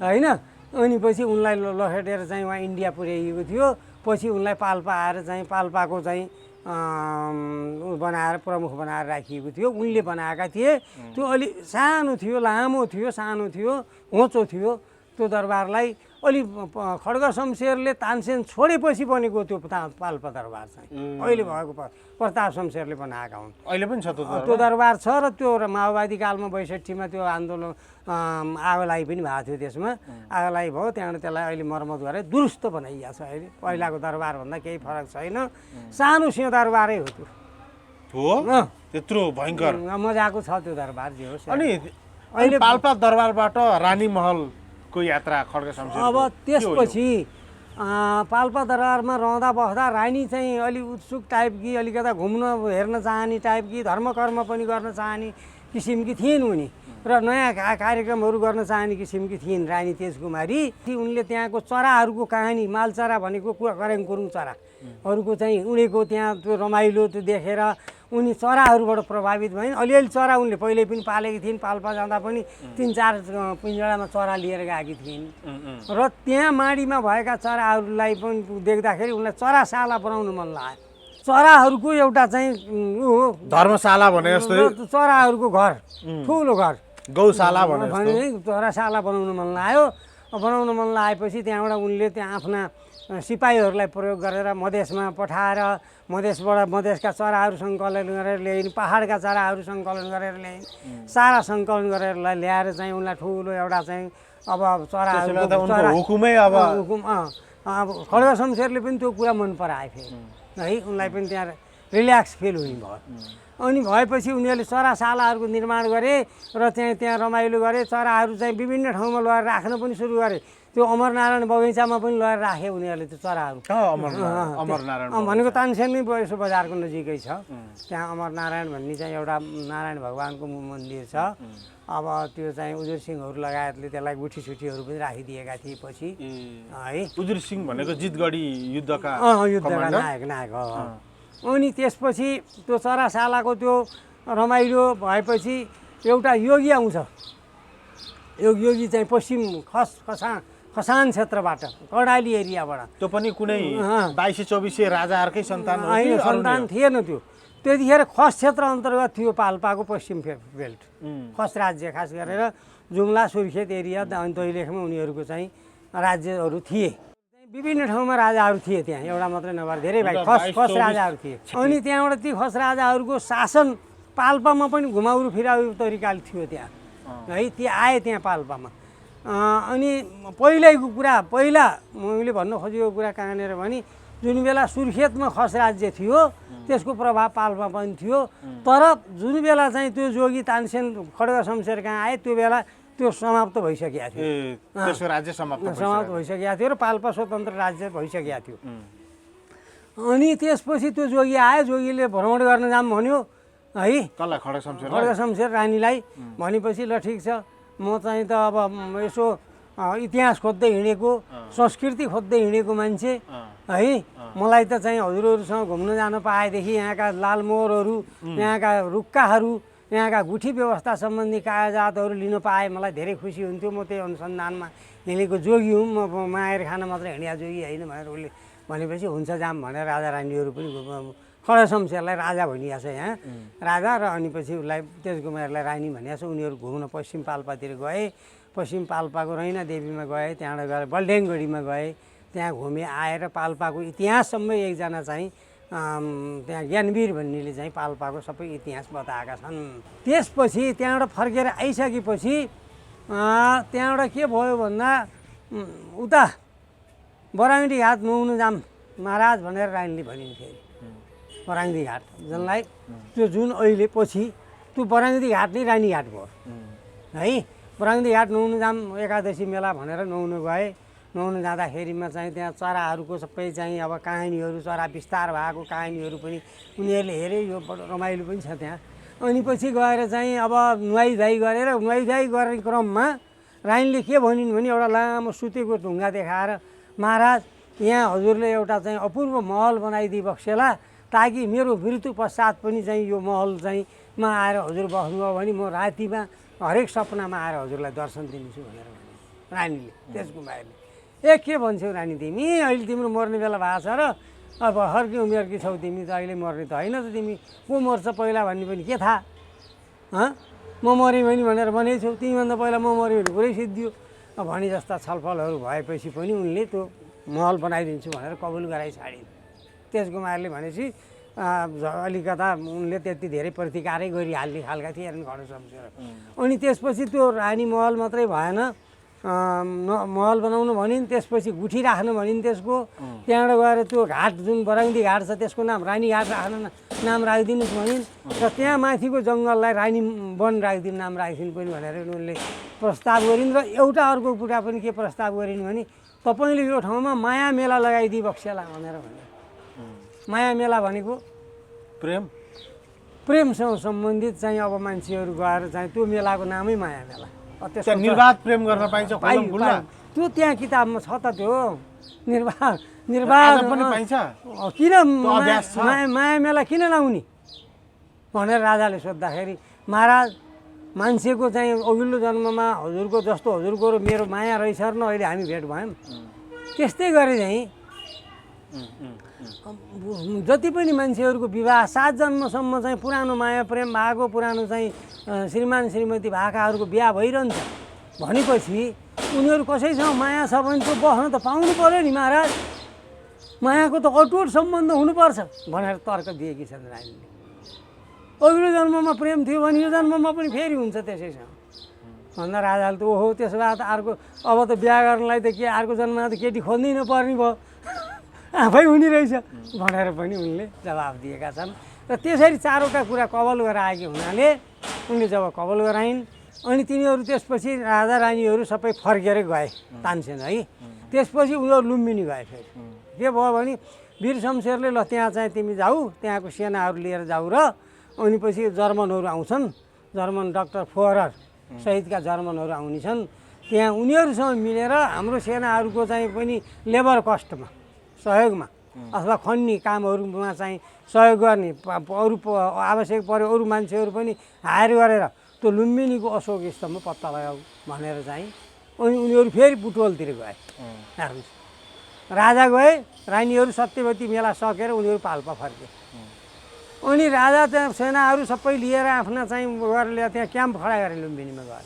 [SPEAKER 2] होइन अनि पछि उनलाई लखेटेर चाहिँ उहाँ इन्डिया पुर्याइएको थियो पछि उनलाई पाल्पा आएर चाहिँ पाल्पाको चाहिँ बनाएर प्रमुख बनाएर राखिएको थियो उनले बनाएका थिए त्यो अलि सानो थियो लामो थियो सानो थियो होचो थियो त्यो दरबारलाई अलि खड्ग शमशेरले तानसेन छोडेपछि बनेको त्यो पाल्पा दरबार चाहिँ अहिले भएको प्रताप शमशेरले बनाएका हुन्
[SPEAKER 1] अहिले पनि छ
[SPEAKER 2] त्यो दरबार छ र त्यो माओवादी कालमा 62मा त्यो आन्दोलन आगोलाई पनि भएको थियो त्यसमा आगोलाई भयो त्यहाँबाट त्यसलाई अहिले मर्मत गरेर दुरुस्त बनाइएको छ अहिले पहिलाको दरबारभन्दा केही फरक छैन सानो सिंहदरबारै हो त्यो
[SPEAKER 1] हो त्यत्रो भयङ्कर
[SPEAKER 2] मजाको छ त्यो दरबार जे होस्
[SPEAKER 1] अनि अहिले पाल्पा दरबारबाट रानी महल को यात्रा खड्ग शमशेर
[SPEAKER 2] अब त्यसपछि पाल्पा दरबारमा रहँदा बस्दा रानी चाहिँ अलि उत्सुक टाइपकी अलिकता घुम्न हेर्न चाहने टाइपकी धर्म कर्म पनि गर्न चाहने किसिमकी थिइन् उनी र नयाँ कार्यक्रमहरू गर्न चाहने किसिमकी थिइन् रानी तेजकुमारी। उनले त्यहाँको चराहरूको कहानी मालचरा भनेको करेङ कुरुङ चराहरूको चाहिँ उडेको त्यहाँ त्यो रमाइलो त्यो देखेर उनी चराहरूबाट प्रभावित भइन्। अलिअलि चरा उनले पहिल्यै पनि पालेकी थिइन्। पाल्पा जाँदा पनि 3-4 पिंजडामा चरा लिएर गएकी थिइन् र त्यहाँ माडीमा भएका चराहरूलाई पनि देख्दाखेरि उनलाई चराशाला बनाउन मन लाग्यो। चराहरूको एउटा चाहिँ
[SPEAKER 1] धर्मशाला भने जस्तो
[SPEAKER 2] चराहरूको घर ठुलो घर
[SPEAKER 1] गौशाला भने
[SPEAKER 2] चराशाला बनाउन मन लाग्यो। बनाउन मन लागेपछि त्यहाँबाट उनले त्यहाँ आफ्ना सिपाहीहरूलाई प्रयोग गरेर मधेसमा पठाएर मधेसका चराहरू सङ्कलन गरेर ल्याइन्। पहाडका चराहरू सङ्कलन गरेर ल्याइन्। सारा सङ्कलन गरेर ल्याएर चाहिँ उनलाई ठुलो एउटा चाहिँ अब अब खड्ग शमशेरले पनि त्यो कुरा मन पराए फेरि है। उनलाई पनि त्यहाँ रिल्याक्स फिल हुने भयो। अनि भएपछि उनीहरूले चराशालाहरूको निर्माण गरे र त्यहाँ रमाइलो गरे। चराहरू चाहिँ विभिन्न ठाउँमा लगेर राख्न पनि सुरु गरे। त्यो अमरनारायण बगैँचामा पनि लगेर राखे उनीहरूले त्यो चराहरू। भनेको तानसेन यसो बजारको नजिकै छ। त्यहाँ अमरनारायण भन्ने चाहिँ एउटा नारायण भगवानको मन्दिर छ। अब त्यो चाहिँ उजुर सिंहहरू लगायतले त्यसलाई गुठीसुठीहरू पनि राखिदिएका थिए पछि है।
[SPEAKER 1] उजुर सिंह भनेको जितगढी युद्धका
[SPEAKER 2] नायक हो। अनि त्यसपछि त्यो चराशालाको त्यो रमाइलो भएपछि एउटा योगी आउँछ। योगी चाहिँ पश्चिम खसान क्षेत्रबाट कडाली एरियाबाट।
[SPEAKER 1] त्यो पनि कुनै 2200-2400 राजाहरूकै सन्तान
[SPEAKER 2] होइन, सन्तान थिएन। त्यो त्यतिखेर खस क्षेत्र अन्तर्गत थियो पाल्पाको पश्चिम बेल्ट। खस राज्य खास गरेर जुम्ला सुर्खेत एरिया अनि दैलेखमा उनीहरूको चाहिँ राज्यहरू थिए। विभिन्न ठाउँमा राजाहरू थिए त्यहाँ, एउटा मात्रै नभएर धेरै भाइ खस राजाहरू थिए। अनि त्यहाँबाट ती खस राजाहरूको शासन पाल्पामा पनि घुमाउरो फिराउरो तरिकाले थियो त्यहाँ है। ती आए त्यहाँ पाल्पामा। अनि पहिला मैले भन्न खोजेको कुरा कहाँनिर भने जुन बेला सुर्खेतमा खस राज्य थियो त्यसको प्रभाव पाल्पा पनि थियो। तर जुन बेला चाहिँ त्यो जोगी तानसेन खड्ग शमशेर कहाँ आए त्यो बेला त्यो समाप्त भइसकेको थियो।
[SPEAKER 1] त्यसको राज्य समाप्त
[SPEAKER 2] भइसकेको थियो र पाल्पा स्वतन्त्र राज्य भइसकेको थियो। अनि त्यसपछि त्यो जोगी आयो। जोगीले भ्रमण गर्न जाम भन्यो है खड्ग शमशेर रानीलाई। भनेपछि ल ठिक छ, म चाहिँ त अब यसो इतिहास खोज्दै हिँडेको, संस्कृति खोज्दै हिँडेको मान्छे है। मलाई त चाहिँ हजुरहरूसँग घुम्न जान पाएदेखि यहाँका लालमोहरहरू, यहाँका रुक्काहरू, यहाँका गुठी व्यवस्था सम्बन्धी कागजातहरू लिन पाए मलाई धेरै खुसी हुन्थ्यो। म त्यही अनुसन्धानमा हिँडेको जोगी हुँ, म मागेर खान मात्रै हिँडिया जोगी होइन भनेर उसले भनेपछि हुन्छ जाम भनेर राजा रानीहरू पनि खड्ग शमशेरलाई राजा भनिएको छ यहाँ राजा। र अनि पछि उसलाई तेजकुमारलाई रानी भनिएको छ। उनीहरू घुम्न पश्चिम पाल्पातिर गए। पश्चिम पाल्पाको रैना देवीमा गए, त्यहाँबाट गएर बल्डेङगढीमा गए, त्यहाँ घुमे आएर पाल्पाको इतिहाससम्म एकजना चाहिँ त्यहाँ ज्ञानवीर भन्नेले चाहिँ पाल्पाको सबै इतिहास बताएका छन्। त्यसपछि त्यहाँबाट फर्केर आइसकेपछि त्यहाँबाट के भयो भन्दा उता बराङ्गी घाट नुहाउन जाम महाराज भनेर रानीले भनिन् फेरि। बराङ्गी घाट जसलाई त्यो जुन अहिले पछि त्यो बराङ्गी घाट नै रानी घाट भयो है। बराङ्गी घाट नुहाउन जाम एकादशी मेला भनेर नुहाउन गए। नुहाउन जाँदाखेरिमा चाहिँ त्यहाँ चराहरूको सबै चाहिँ अब कहानीहरू, चरा विस्तार भएको कहानीहरू पनि उनीहरूले हेरे। यो बडो रमाइलो पनि छ त्यहाँ। अनि पछि गएर चाहिँ अब नुहाइधुवाइ गर्ने क्रममा रानीले के भनिन् भने एउटा लामो सुतेको ढुङ्गा देखाएर, महाराज यहाँ हजुरले एउटा चाहिँ अपूर्व महल बनाइदिई बक्सेला, ताकि मेरो मृत्यु पश्चात पनि चाहिँ यो महल चाहिँ मा आएर हजुर बस्नुभयो भने म रातिमा हरेक सपनामा आएर हजुरलाई दर्शन दिन्छु भनेर भने रानीले। तेजकुमारले के भन्छौ रानी, तिमी अहिले तिम्रो मर्ने बेला भएको छ र अब हर्की उमेरकी छौ तिमी, त अहिले मर्ने त होइन त तिमी। को मर्छ पहिला भन्ने पनि के थाहा? म मरेँ भने भनेर भनेछौ, तिमीभन्दा पहिला म मऱ्यो भने पुरै सिद्धियो भने जस्ता छलफलहरू भएपछि पनि उनले त्यो महल बनाइदिन्छु भनेर कबुल गराइ छाडिन्। तेजकुमारले भनेपछि अलिकता उनले त्यति धेरै प्रतिकारै गरिहाल्ने खालका थिएनन् खड्ग शमशेर। अनि त्यसपछि त्यो रानी महल मात्रै भएन, महल बनाउनु भनिन्। त्यसपछि गुठी राख्नु भनिन् त्यसको। त्यहाँबाट गएर त्यो घाट जुन बराङ्गी घाट छ त्यसको नाम रानी घाट राख्न नाम राखिदिनुहोस् भनिन्। र त्यहाँ माथिको जङ्गललाई रानी वन राखिदिनु नाम राखिदिनु पनि भनेर उनले प्रस्ताव गरिन्। र एउटा अर्को कुरा पनि के प्रस्ताव गरिन् भने तपाईँले यो ठाउँमा माया मेला लगाइदिई बक्सेला भनेर भने। माया मेला भनेको प्रेमसँग सम्बन्धित चाहिँ अब मान्छेहरू गएर चाहिँ त्यो मेलाको नामै माया मेला।
[SPEAKER 1] त्यहाँ निर्वाध प्रेम गर्न पाइन्छ
[SPEAKER 2] त्यो त्यहाँ किताबमा छ त त्यो निर्वाध
[SPEAKER 1] पनि पाइन्छ।
[SPEAKER 2] किन माया मेला किन लाउने भनेर राजाले सोद्धाखेरि महाराज मान्छेको चाहिँ अघिल्लो जन्ममा हजुरको जस्तो हजुरको र मेरो माया रहेछ र न अहिले हामी भेट भयौँ त्यस्तै गरे चाहिँ जति पनि मान्छेहरूको विवाह 7 जन्मसम्म चाहिँ पुरानो माया प्रेम भएको पुरानो चाहिँ श्रीमान श्रीमती भएकाहरूको बिहा भइरहन्छ भनेपछि उनीहरू कसैसँग माया छ भने त्यो बस्न त पाउनु पर्यो नि महाराज। मायाको त अटुट सम्बन्ध हुनुपर्छ भनेर तर्क दिएकी छन् रानीले। अघिल्लो जन्ममा प्रेम थियो भने यो जन्ममा पनि फेरि हुन्छ त्यसैसँग भन्दा राजाले त ओहो त्यसो भए त अर्को अब त बिहा गर्नलाई त के अर्को जन्ममा त केटी खोज्नै नपर्ने भयो आफै हुने रहेछ भनेर पनि उनले जवाब दिएका छन्। र त्यसरी 4वटा कुरा कबल गराएकी हुनाले उनले जब कबल गराइन् अनि तिनीहरू त्यसपछि राजा रानीहरू सबै फर्केर गए तानसेन है। त्यसपछि उनीहरू लुम्बिनी गए फेरि के भयो भने वीर शमशेरले ल त्यहाँ चाहिँ तिमी जाऊ त्यहाँको सेनाहरू लिएर जाऊ र अनि पछि जर्मनहरू आउँछन् जर्मन डाक्टर फोरर सहितका जर्मनहरू आउनेछन् त्यहाँ उनीहरूसँग मिलेर हाम्रो सेनाहरूको चाहिँ पनि लेबर कस्टमा सहयोगमा अथवा खन्ने कामहरूमा चाहिँ सहयोग गर्ने अरू आवश्यक पर्यो अरू मान्छेहरू पनि हायर गरेर त्यो लुम्बिनीको अशोक स्तम्भ पत्ता लगाऊ भनेर चाहिँ अनि उनीहरू फेरि बुटवलतिर गए। राजा गए रानीहरू सत्यवती मेला सकेर उनीहरू पाल्पा फर्के। अनि राजा त्यहाँ सेनाहरू सबै लिएर आफ्ना चाहिँ गरेर त्यहाँ क्याम्प खडा गरे लुम्बिनीमा गएर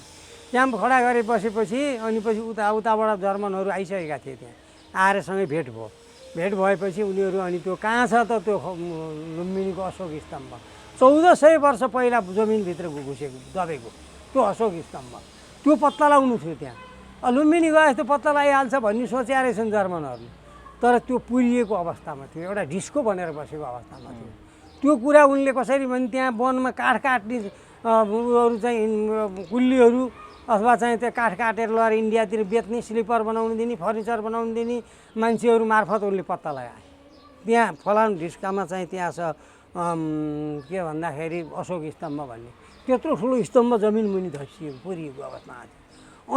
[SPEAKER 2] क्याम्प खडा गरे बसेपछि अनि पछि उताबाट जर्मनहरू आइसकेका थिए त्यहाँ आएर सँगै भेट भयो। भेट भएपछि उनीहरू अनि त्यो कहाँ छ त त्यो लुम्बिनीको अशोक स्तम्भ 1400 वर्ष पहिला जमिनभित्र घुसेको दबेको त्यो अशोक स्तम्भ त्यो पत्ता लगाउनु थियो त्यहाँ। लुम्बिनी गए जस्तो पत्ता लगाइहाल्छ भन्ने सोचेका रहेछन् जर्मनहरूले तर त्यो पुरिएको अवस्थामा थियो एउटा ढिस्को बनेर बसेको अवस्थामा थियो। त्यो कुरा उनले कसरी भने त्यहाँ वनमा काठ काट्ने उयोहरू चाहिँ कुल्लीहरू अथवा चाहिँ त्यो काठ काटेर लगेर इन्डियातिर बेच्ने स्लिपर बनाउनु दिने फर्निचर बनाउनु दिने मान्छेहरू मार्फत उनले पत्ता लगाए। त्यहाँ फलानु ढिस्कामा चाहिँ त्यहाँ छ के भन्दाखेरि अशोक स्तम्भ भन्ने त्यत्रो ठुलो स्तम्भ जमिन मुनि धसिएको पुरिएको अवस्थामा थियो।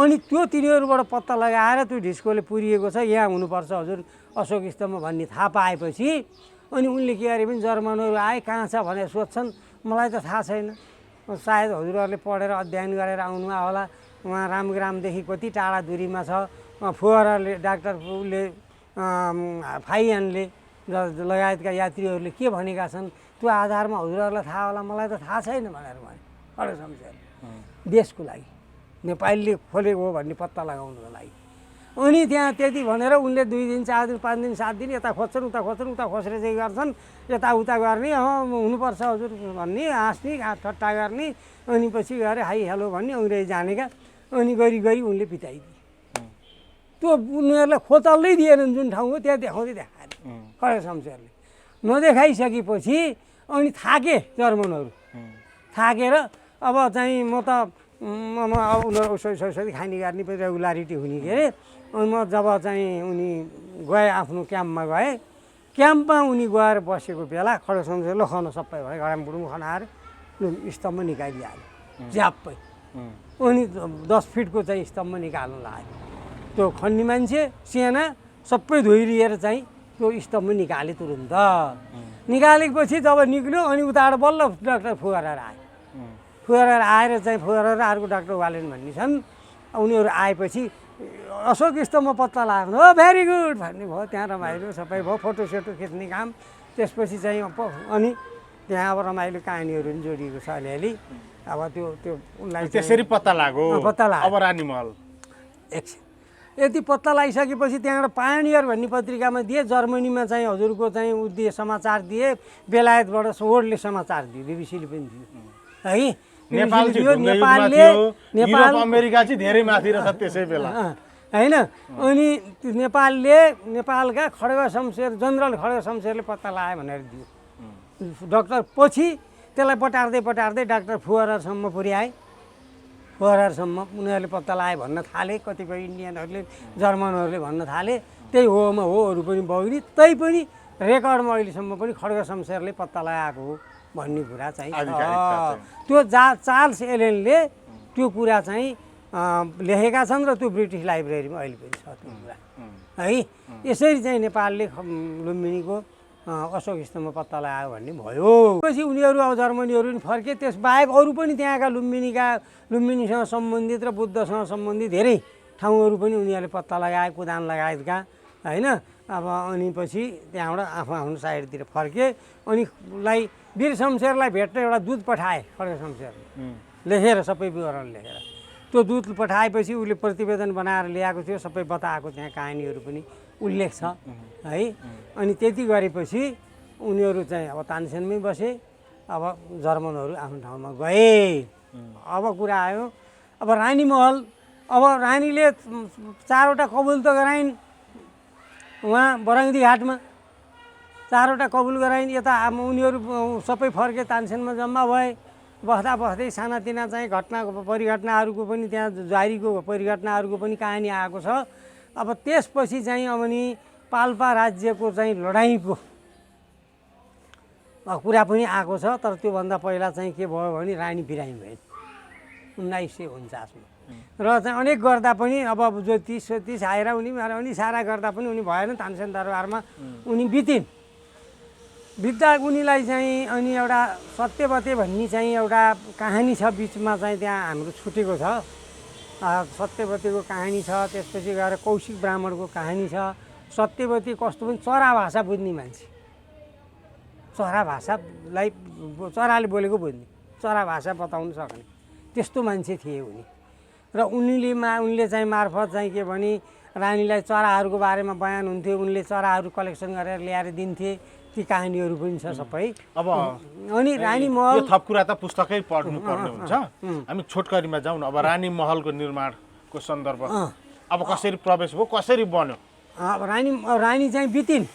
[SPEAKER 2] अनि त्यो तिनीहरूबाट पत्ता लगाएर त्यो ढिस्कोले पुरिएको छ यहाँ हुनुपर्छ हजुर अशोक स्तम्भ भन्ने थाहा पाएपछि अनि उनले के गरे भने जर्मनहरू आए कहाँ छ भनेर सोध्छन् मलाई त थाहा छैन सायद हजुरहरूले पढेर अध्ययन गरेर आउनुभयो होला उहाँ रामग्रामदेखि कति टाढा दूरीमा छ फोहरले डाक्टर उसले फाइयानले लगायतका यात्रीहरूले के भनेका छन् त्यो आधारमा हजुरहरूलाई थाहा होला मलाई त थाहा छैन भनेर भने खड्ग शमशेर देशको लागि नेपालीले खोलेको हो भन्ने पत्ता लगाउनुको लागि। अनि त्यहाँ त्यति भनेर उनले 2 दिन 4 दिन 5 दिन 7 दिन यता खोज्छन् उता खोसेर चाहिँ गर्छन् यताउता गर्ने हुनुपर्छ हजुर भन्ने हाँस्ने ठट्टा गर्ने अनि पछि गएर हाई हेलो भन्ने अङ्ग्रेजी जानेका अनि गरी उनले बिताइदिए। त्यो उनीहरूलाई खोतल्दै दिएनन् जुन ठाउँ हो त्यहाँ देखाउँदै देखाएर खड्ग शमशेरले नदेखाइसकेपछि अनि थाके जर्मनहरू थाकेर अब चाहिँ म त अब उनीहरू उसै खाने गर्ने पनि रेगुलारिटी हुने के अरे अनि म जब चाहिँ उनी गए आफ्नो क्याम्पमा गए क्याम्पमा उनी गएर बसेको बेला खड्ग शमशेर ल खान सबै भयो घडामबुडुम खनाएर स्तम्भ निकालिहाल्यो ज्याप्पै अनि 10 फिटको चाहिँ स्तम्भ निकाल्नु लाग्यो। त्यो खन्ने मान्छे सेना सबै धोइलिएर चाहिँ त्यो स्तम्भ निकाले तुरुन्त निकालेपछि जब निक्ल्यो अनि उताबाट बल्ल डाक्टर फुहरेर आयो। फुहरेर आएर चाहिँ फुहरेर अर्को डाक्टर वालेन भन्ने छन् उनीहरू आएपछि अशोक स्तम्भ पत्ता लाग्यो हो भेरी गुड भन्ने भयो त्यहाँ रमाइलो सबै भयो फोटोसोटो खिच्ने काम त्यसपछि चाहिँ अनि त्यहाँ अब रमाइलो कहानीहरू पनि जोडिएको छ अलिअलि अब त्यो उनलाई
[SPEAKER 1] त्यसरी पत्ता लाग्यो अब रानीमहल
[SPEAKER 2] एकछिन यति पत्ता लगाइसकेपछि त्यहाँबाट पायनियर भन्ने पत्रिकामा दिए जर्मनीमा चाहिँ हजुरको चाहिँ दिए समाचार दिए बेलायतबाट सोर्डले समाचार दियो बिबिसीले पनि दियो है
[SPEAKER 1] नेपालले अमेरिका चाहिँ धेरै माथि रहेछ त्यसै बेला
[SPEAKER 2] हैन अनि नेपालले नेपालका खड्ग शमशेर जनरल खड्ग शमशेरले पत्ता लगायो भनेर दियो। डाक्टर पछि त्यसलाई पटार्दै डाक्टर फुहररसम्म पुर्याए पोखरासम्म उनीहरूले पत्ता लगाए भन्न थाले, कतिपय इन्डियनहरूले जर्मनहरूले भन्न थाले त्यही होमा होहरू पनि बग्ने, तैपनि रेकर्डमा अहिलेसम्म पनि खड्ग शमशेरले पत्ता लगाएको हो भन्ने कुरा चाहिँ त्यो चार्ल्स एलेनले त्यो कुरा चाहिँ लेखेका छन् र त्यो ब्रिटिस लाइब्रेरीमा अहिले पनि छ त्यो कुरा है। यसरी चाहिँ नेपालले लुम्बिनीको अशोक स्तम्भ पत्ता लगायो भन्ने भयो। पछि उनीहरू अब जर्मनीहरू पनि फर्के, त्यसबाहेक अरू पनि त्यहाँका लुम्बिनीसँग सम्बन्धित र बुद्धसँग सम्बन्धित धेरै ठाउँहरू पनि उनीहरूले पत्ता लगाए, कुदान लगायतका होइन। अब अनि पछि त्यहाँबाट आफ्नो साइडतिर फर्के, अनि वीर शमशेरलाई भेट्न एउटा दूत पठाए खड्ग शमशेरले लेखेर, सबै विवरण लेखेर। त्यो दूत पठाएपछि उसले प्रतिवेदन बनाएर ल्याएको थियो, सबै बताएको त्यहाँ कहानीहरू पनि उल्लेख छ है। अनि त्यति गरेपछि उनीहरू चाहिँ अब तानसेनमै बसे, अब जर्मनहरू आफ्नो ठाउँमा गए। अब कुरा आयो अब रानी महल। अब रानीले 4वटा कबुल त गराइन् उहाँ बरङ्गी घाटमा, 4वटा कबुल गराइन्। यता उनीहरू सबै फर्के, तानसेनमा जम्मा भए। बस्दा बस्दै सानातिना चाहिँ परिघटनाहरूको पनि त्यहाँ जारीको परिघटनाहरूको पनि कहानी आएको छ। अब त्यसपछि चाहिँ अब नि पाल्पा राज्यको चाहिँ लडाइँको कुरा पनि आएको छ। तर त्योभन्दा पहिला चाहिँ के भयो भने रानी बिरामी भए 1949मा, र चाहिँ अनेक गर्दा पनि अब ज्योतिष आएर उनी सारा गर्दा पनि उनी भएन। तानसेन दरबारमा उनी बित्दा उनीलाई चाहिँ अनि एउटा सत्यवती भन्ने चाहिँ एउटा कहानी छ बिचमा चाहिँ त्यहाँ हाम्रो छुटेको छ। सत्यवतीको कहानी छ, त्यसपछि गएर कौशिक ब्राह्मणको कहानी छ। सत्यवती कस्तो पनि चरा भाषा बुझ्ने मान्छे, चरा भाषालाई चराले बोलेको बुझ्ने, चरा भाषा बताउन सक्ने त्यस्तो मान्छे थिए उनी। र उनले चाहिँ मार्फत चाहिँ के भने रानीलाई चराहरूको बारेमा बयान हुन्थ्यो, उनले चराहरू कलेक्सन गरेर ल्याएर दिन्थे। ती कहानीहरू पनि छ सबै।
[SPEAKER 1] अब
[SPEAKER 2] अनि रानी महल
[SPEAKER 1] थप कुरा त पुस्तकै पढ्नु पर्ने हुन्छ। हामी छोटकरीमा जाउँ न। अब रानी महलको निर्माणको सन्दर्भ अब कसरी प्रवेश भयो, कसरी बन्यो?
[SPEAKER 2] अब रानी चाहिँ बितिन्,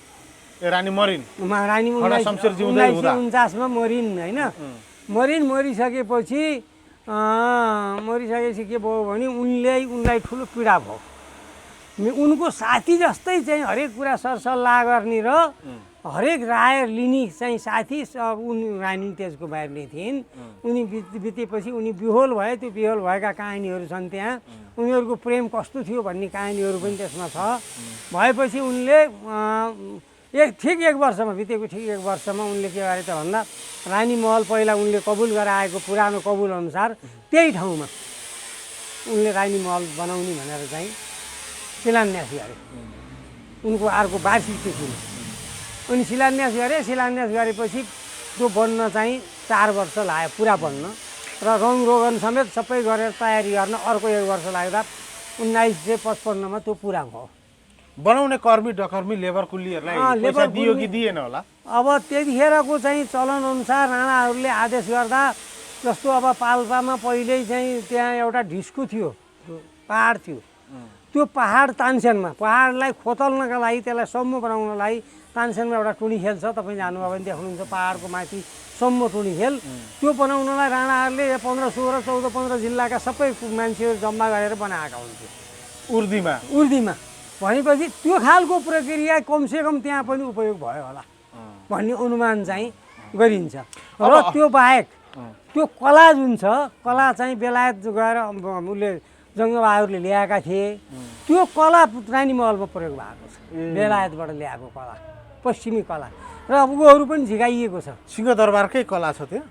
[SPEAKER 1] रानी मरिन्।
[SPEAKER 2] रानी 1949मा मरिन् होइन। मरिसकेपछि के भयो भने उनलाई ठुलो पीडा भयो। उनको साथी जस्तै चाहिँ हरेक कुरा सरसल्लाह गर्ने र हरेक राय लिने चाहिँ साथी रानी त्यसको बाहिरले थिइन्। उनी बितेपछि उनी बिहोल भए। त्यो बिहोल भएका कहानीहरू छन् त्यहाँ। उनीहरूको प्रेम कस्तो थियो भन्ने कहानीहरू पनि त्यसमा छ। भएपछि उनले ठिक एक वर्षमा उनले के गरे त भन्दा रानी महल पहिला उनले कबुल गराएको पुरानो कबुल अनुसार त्यही ठाउँमा उनले रानी महल बनाउने भनेर चाहिँ शिलान्यास गरे। उनको अर्को वार्षिक तिथिमा उनी शिलान्यास गरेपछि त्यो बन्न चाहिँ 4 वर्ष लाग्यो पुरा बन्न, र रङ रोगन समेत सबै गरेर तयारी गर्न अर्को 1 वर्ष लाग्दा 1955मा त्यो पुरा भयो।
[SPEAKER 1] बनाउने कर्मी डकर्मी लेबर कुलीहरूलाई पैसा दियो कि दिएन होला?
[SPEAKER 2] अब त्यतिखेरको चाहिँ चलन अनुसार राणाहरूले आदेश गर्दा, जस्तो अब पाल्पामा पहिल्यै चाहिँ त्यहाँ एउटा ढिस्को थियो, पहाड थियो। त्यो पहाड तानसेनमा, पहाडलाई खोतल्नका लागि, त्यसलाई सम्म बनाउनलाई तानसेनमा एउटा टुनी खेल छ। तपाईँ जानुभयो भने देख्नुहुन्छ पहाडको माथि सम्म टुनी खेल। त्यो बनाउनलाई राणाहरूले 15, 16, 14, 15 जिल्लाका सबै मान्छेहरू जम्मा गरेर बनाएका हुन्थ्यो उर्दीमा। भनेपछि त्यो खालको प्रक्रिया कमसेकम त्यहाँ पनि उपयोग भयो होला भन्ने अनुमान चाहिँ गरिन्छ। र त्यो बाहेक त्यो कला जुन छ, कला चाहिँ बेलायत गएर उसले जङ्गबहादुरले ल्याएका थिए। त्यो कला रानी महलमा प्रयोग भएको छ, बेलायतबाट ल्याएको कला, पश्चिमी कला। र उनीहरू पनि झिकाइएको छ।
[SPEAKER 1] सिंहदरबारकै कला छ त्यो?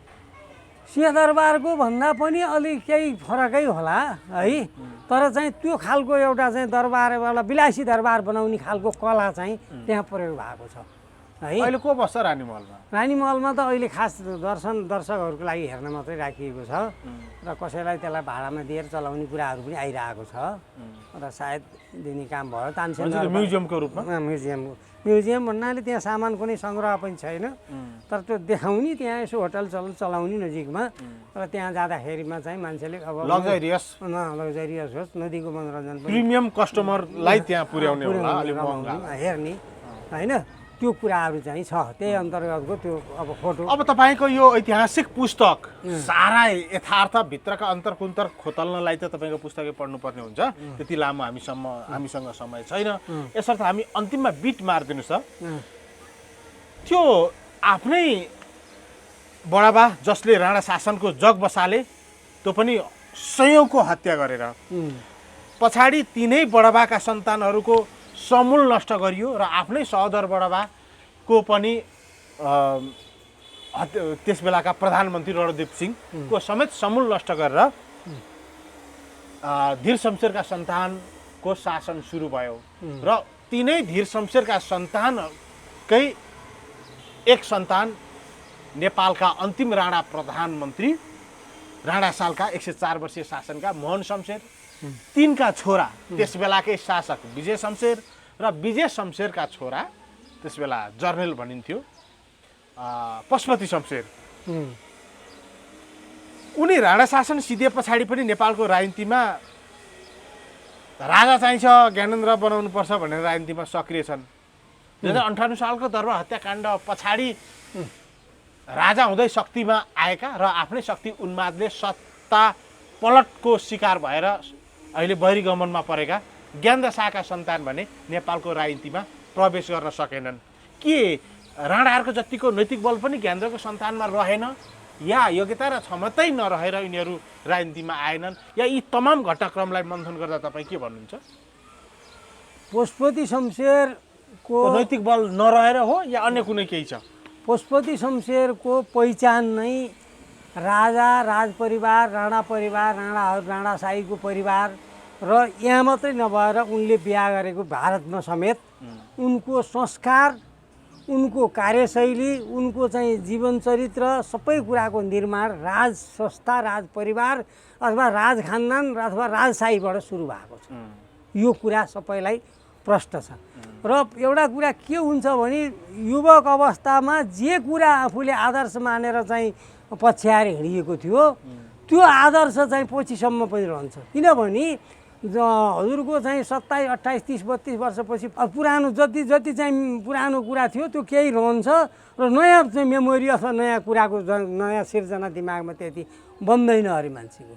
[SPEAKER 2] सिंहदरबारको भन्दा पनि अलिक केही फरकै होला है। तर चाहिँ त्यो खालको एउटा चाहिँ दरबारवाला विलासी दरबार बनाउने खालको कला चाहिँ त्यहाँ प्रयोग भएको छ है।
[SPEAKER 1] अहिले को बस्छ रानी महलमा?
[SPEAKER 2] रानी महलमा त अहिले खास दर्शकहरूको लागि हेर्न मात्रै राखिएको छ, र कसैलाई त्यसलाई भाडामा दिएर चलाउने कुराहरू पनि आइरहेको छ। र सायद दिने काम भयो। तानसेन
[SPEAKER 1] म्युजियमको रूपमा?
[SPEAKER 2] म्युजियम भन्नाले त्यहाँ सामान कुनै सङ्ग्रह पनि छैन, तर त्यो देखाउने त्यहाँ यसो होटल चलाउने नजिकमा। र त्यहाँ जाँदाखेरिमा चाहिँ मान्छेले अब
[SPEAKER 1] लग्जरियस
[SPEAKER 2] होस्, नदीको मनोरञ्जन पनि,
[SPEAKER 1] प्रिमियम कस्टमरलाई त्यहाँ पुर्याउने होला, अलिक महँगा
[SPEAKER 2] हेर्ने होइन। त्यो कुराहरू चाहिँ छ। त्यही अन्तर्गतको त्यो अब फोटो।
[SPEAKER 1] अब तपाईँको यो ऐतिहासिक पुस्तक सारा यथार्थ भित्रका अन्तर्कुन्तर खोतल्नलाई त तपाईँको पुस्तकै पढ्नुपर्ने हुन्छ। त्यति लामो हामीसँग समय छैन। यसर्थ हामी अन्तिममा बिट मारिदिनुहोस् त। त्यो आफ्नै बडाबा जसले राणा शासनको जग बसाले, त्यो पनि सयौँको हत्या गरेर पछाडि तिनै बडाबाका सन्तानहरूको समूल नष्ट गरियो र आफ्नै सहोदर बडाबाको पनि त्यस बेलाका प्रधानमन्त्री रणदीप सिंहको समेत समूल नष्ट गरेर धीर शमशेरका सन्तानको शासन सुरु भयो र तिनै धीर शमशेरका सन्तानकै एक सन्तान नेपालका अन्तिम राणा प्रधानमन्त्री राणा सालका 104 वर्षीय शासनका मोहन शमशेर, तिनका छोरा त्यस बेलाकै शासक विजय शमशेर र विजय शमशेरका छोरा त्यस बेला जर्नेल भनिन्थ्यो पशुपति शमशेर। उनी राणा शासन सिधे पछाडि पनि नेपालको राजनीतिमा राजा चाहिन्छ, ज्ञानेन्द्र बनाउनुपर्छ भनेर राजनीतिमा सक्रिय छन्। 2058 सालको दरबार हत्याकाण्ड पछाडि राजा हुँदै शक्तिमा आएका र आफ्नै शक्ति उन्मादले सत्ता पलटको शिकार भएर अहिले बहिर्गमनमा परेका ज्ञानेन्द्र शाहका सन्तान भने नेपालको राजनीतिमा प्रवेश गर्न सकेनन्। के राणाहरूको जतिको नैतिक बल पनि ज्ञानेन्द्रको सन्तानमा रहेन, या योग्यता र क्षमतै नरहेर यिनीहरू राजनीतिमा आएनन्, या यी तमाम घटनाक्रमलाई मन्थन गर्दा तपाईँ के भन्नुहुन्छ?
[SPEAKER 2] पशुपति शमशेरको
[SPEAKER 1] नैतिक बल नरहेर हो या अन्य कुनै केही छ?
[SPEAKER 2] पशुपति शमशेरको पहिचान नै राजा, राजपरिवार, राणाशाहीको परिवार र यहाँ मात्रै नभएर उनले बिहा गरेको भारतमा समेत उनको संस्कार, उनको कार्यशैली, उनको चाहिँ जीवन चरित्र, सबै कुराको निर्माण राज संस्था, राजपरिवार अथवा राज खानदान अथवा राजशाहीबाट सुरु भएको छ। यो कुरा सबैलाई प्रष्ट छ। र एउटा कुरा के हुन्छ भने युवक अवस्थामा जे कुरा आफूले आदर्श मानेर चाहिँ पछ्याएर हिँडिएको थियो त्यो आदर्श चाहिँ पछिसम्म पनि रहन्छ। किनभने हजुरको चाहिँ 27, 28, 30, 32 वर्षपछि पुरानो जति चाहिँ पुरानो कुरा थियो त्यो केही रहन्छ र नयाँ चाहिँ मेमोरी अथवा नयाँ कुराको नयाँ सिर्जना दिमागमा त्यति बन्दैन अरे मान्छेको।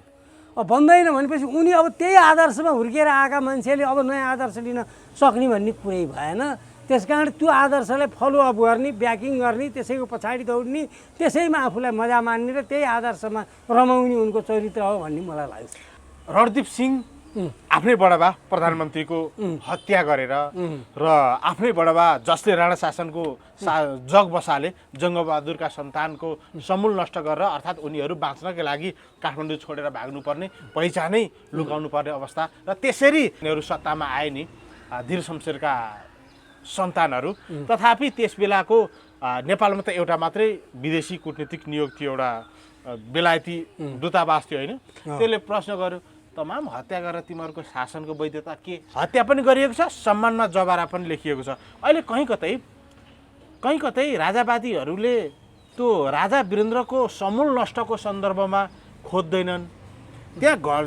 [SPEAKER 2] अब बन्दैन भनेपछि उनी अब त्यही आदर्शमा हुर्केर आएका मान्छेले अब नयाँ आदर्श लिन सक्ने भन्ने कुरै भएन। त्यसकारण त्यो आदर्शलाई फलोअप गर्ने, ब्याकिङ गर्ने, त्यसैको पछाडि दौड्ने, त्यसैमा आफूलाई मजा मान्ने र त्यही आदर्शमा रमाउने उनको चरित्र हो भन्ने मलाई लाग्छ।
[SPEAKER 1] रणदीप सिंह आफ्नै बडाबा प्रधानमन्त्रीको हत्या गरेर र आफ्नै बडाबा जसले राणा शासनको जग बसाले जङ्गबहादुरका सन्तानको समूल नष्ट गरेर अर्थात् उनीहरू बाँच्नकै लागि काठमाडौँ छोडेर भाग्नुपर्ने, पहिचानै लुकाउनु पर्ने अवस्था र त्यसरी उनीहरू सत्तामा आए नि धीर शमशेरका सन्तानहरू। तथापि त्यस बेलाको नेपालमा त एउटा मात्रै विदेशी कूटनीतिक नियोग थियो, एउटा बेलायती दूतावास थियो होइन। त्यसले प्रश्न गर्यो तमाम हत्या गरेर तिमीहरूको शासनको वैधता के? हत्या पनि गरिएको छ, सम्मानमा जबारा पनि लेखिएको छ। अहिले कहीँ कतै राजावादीहरूले त्यो राजा वीरेन्द्रको समूल नष्टको सन्दर्भमा खोज्दैनन्, त्यहाँ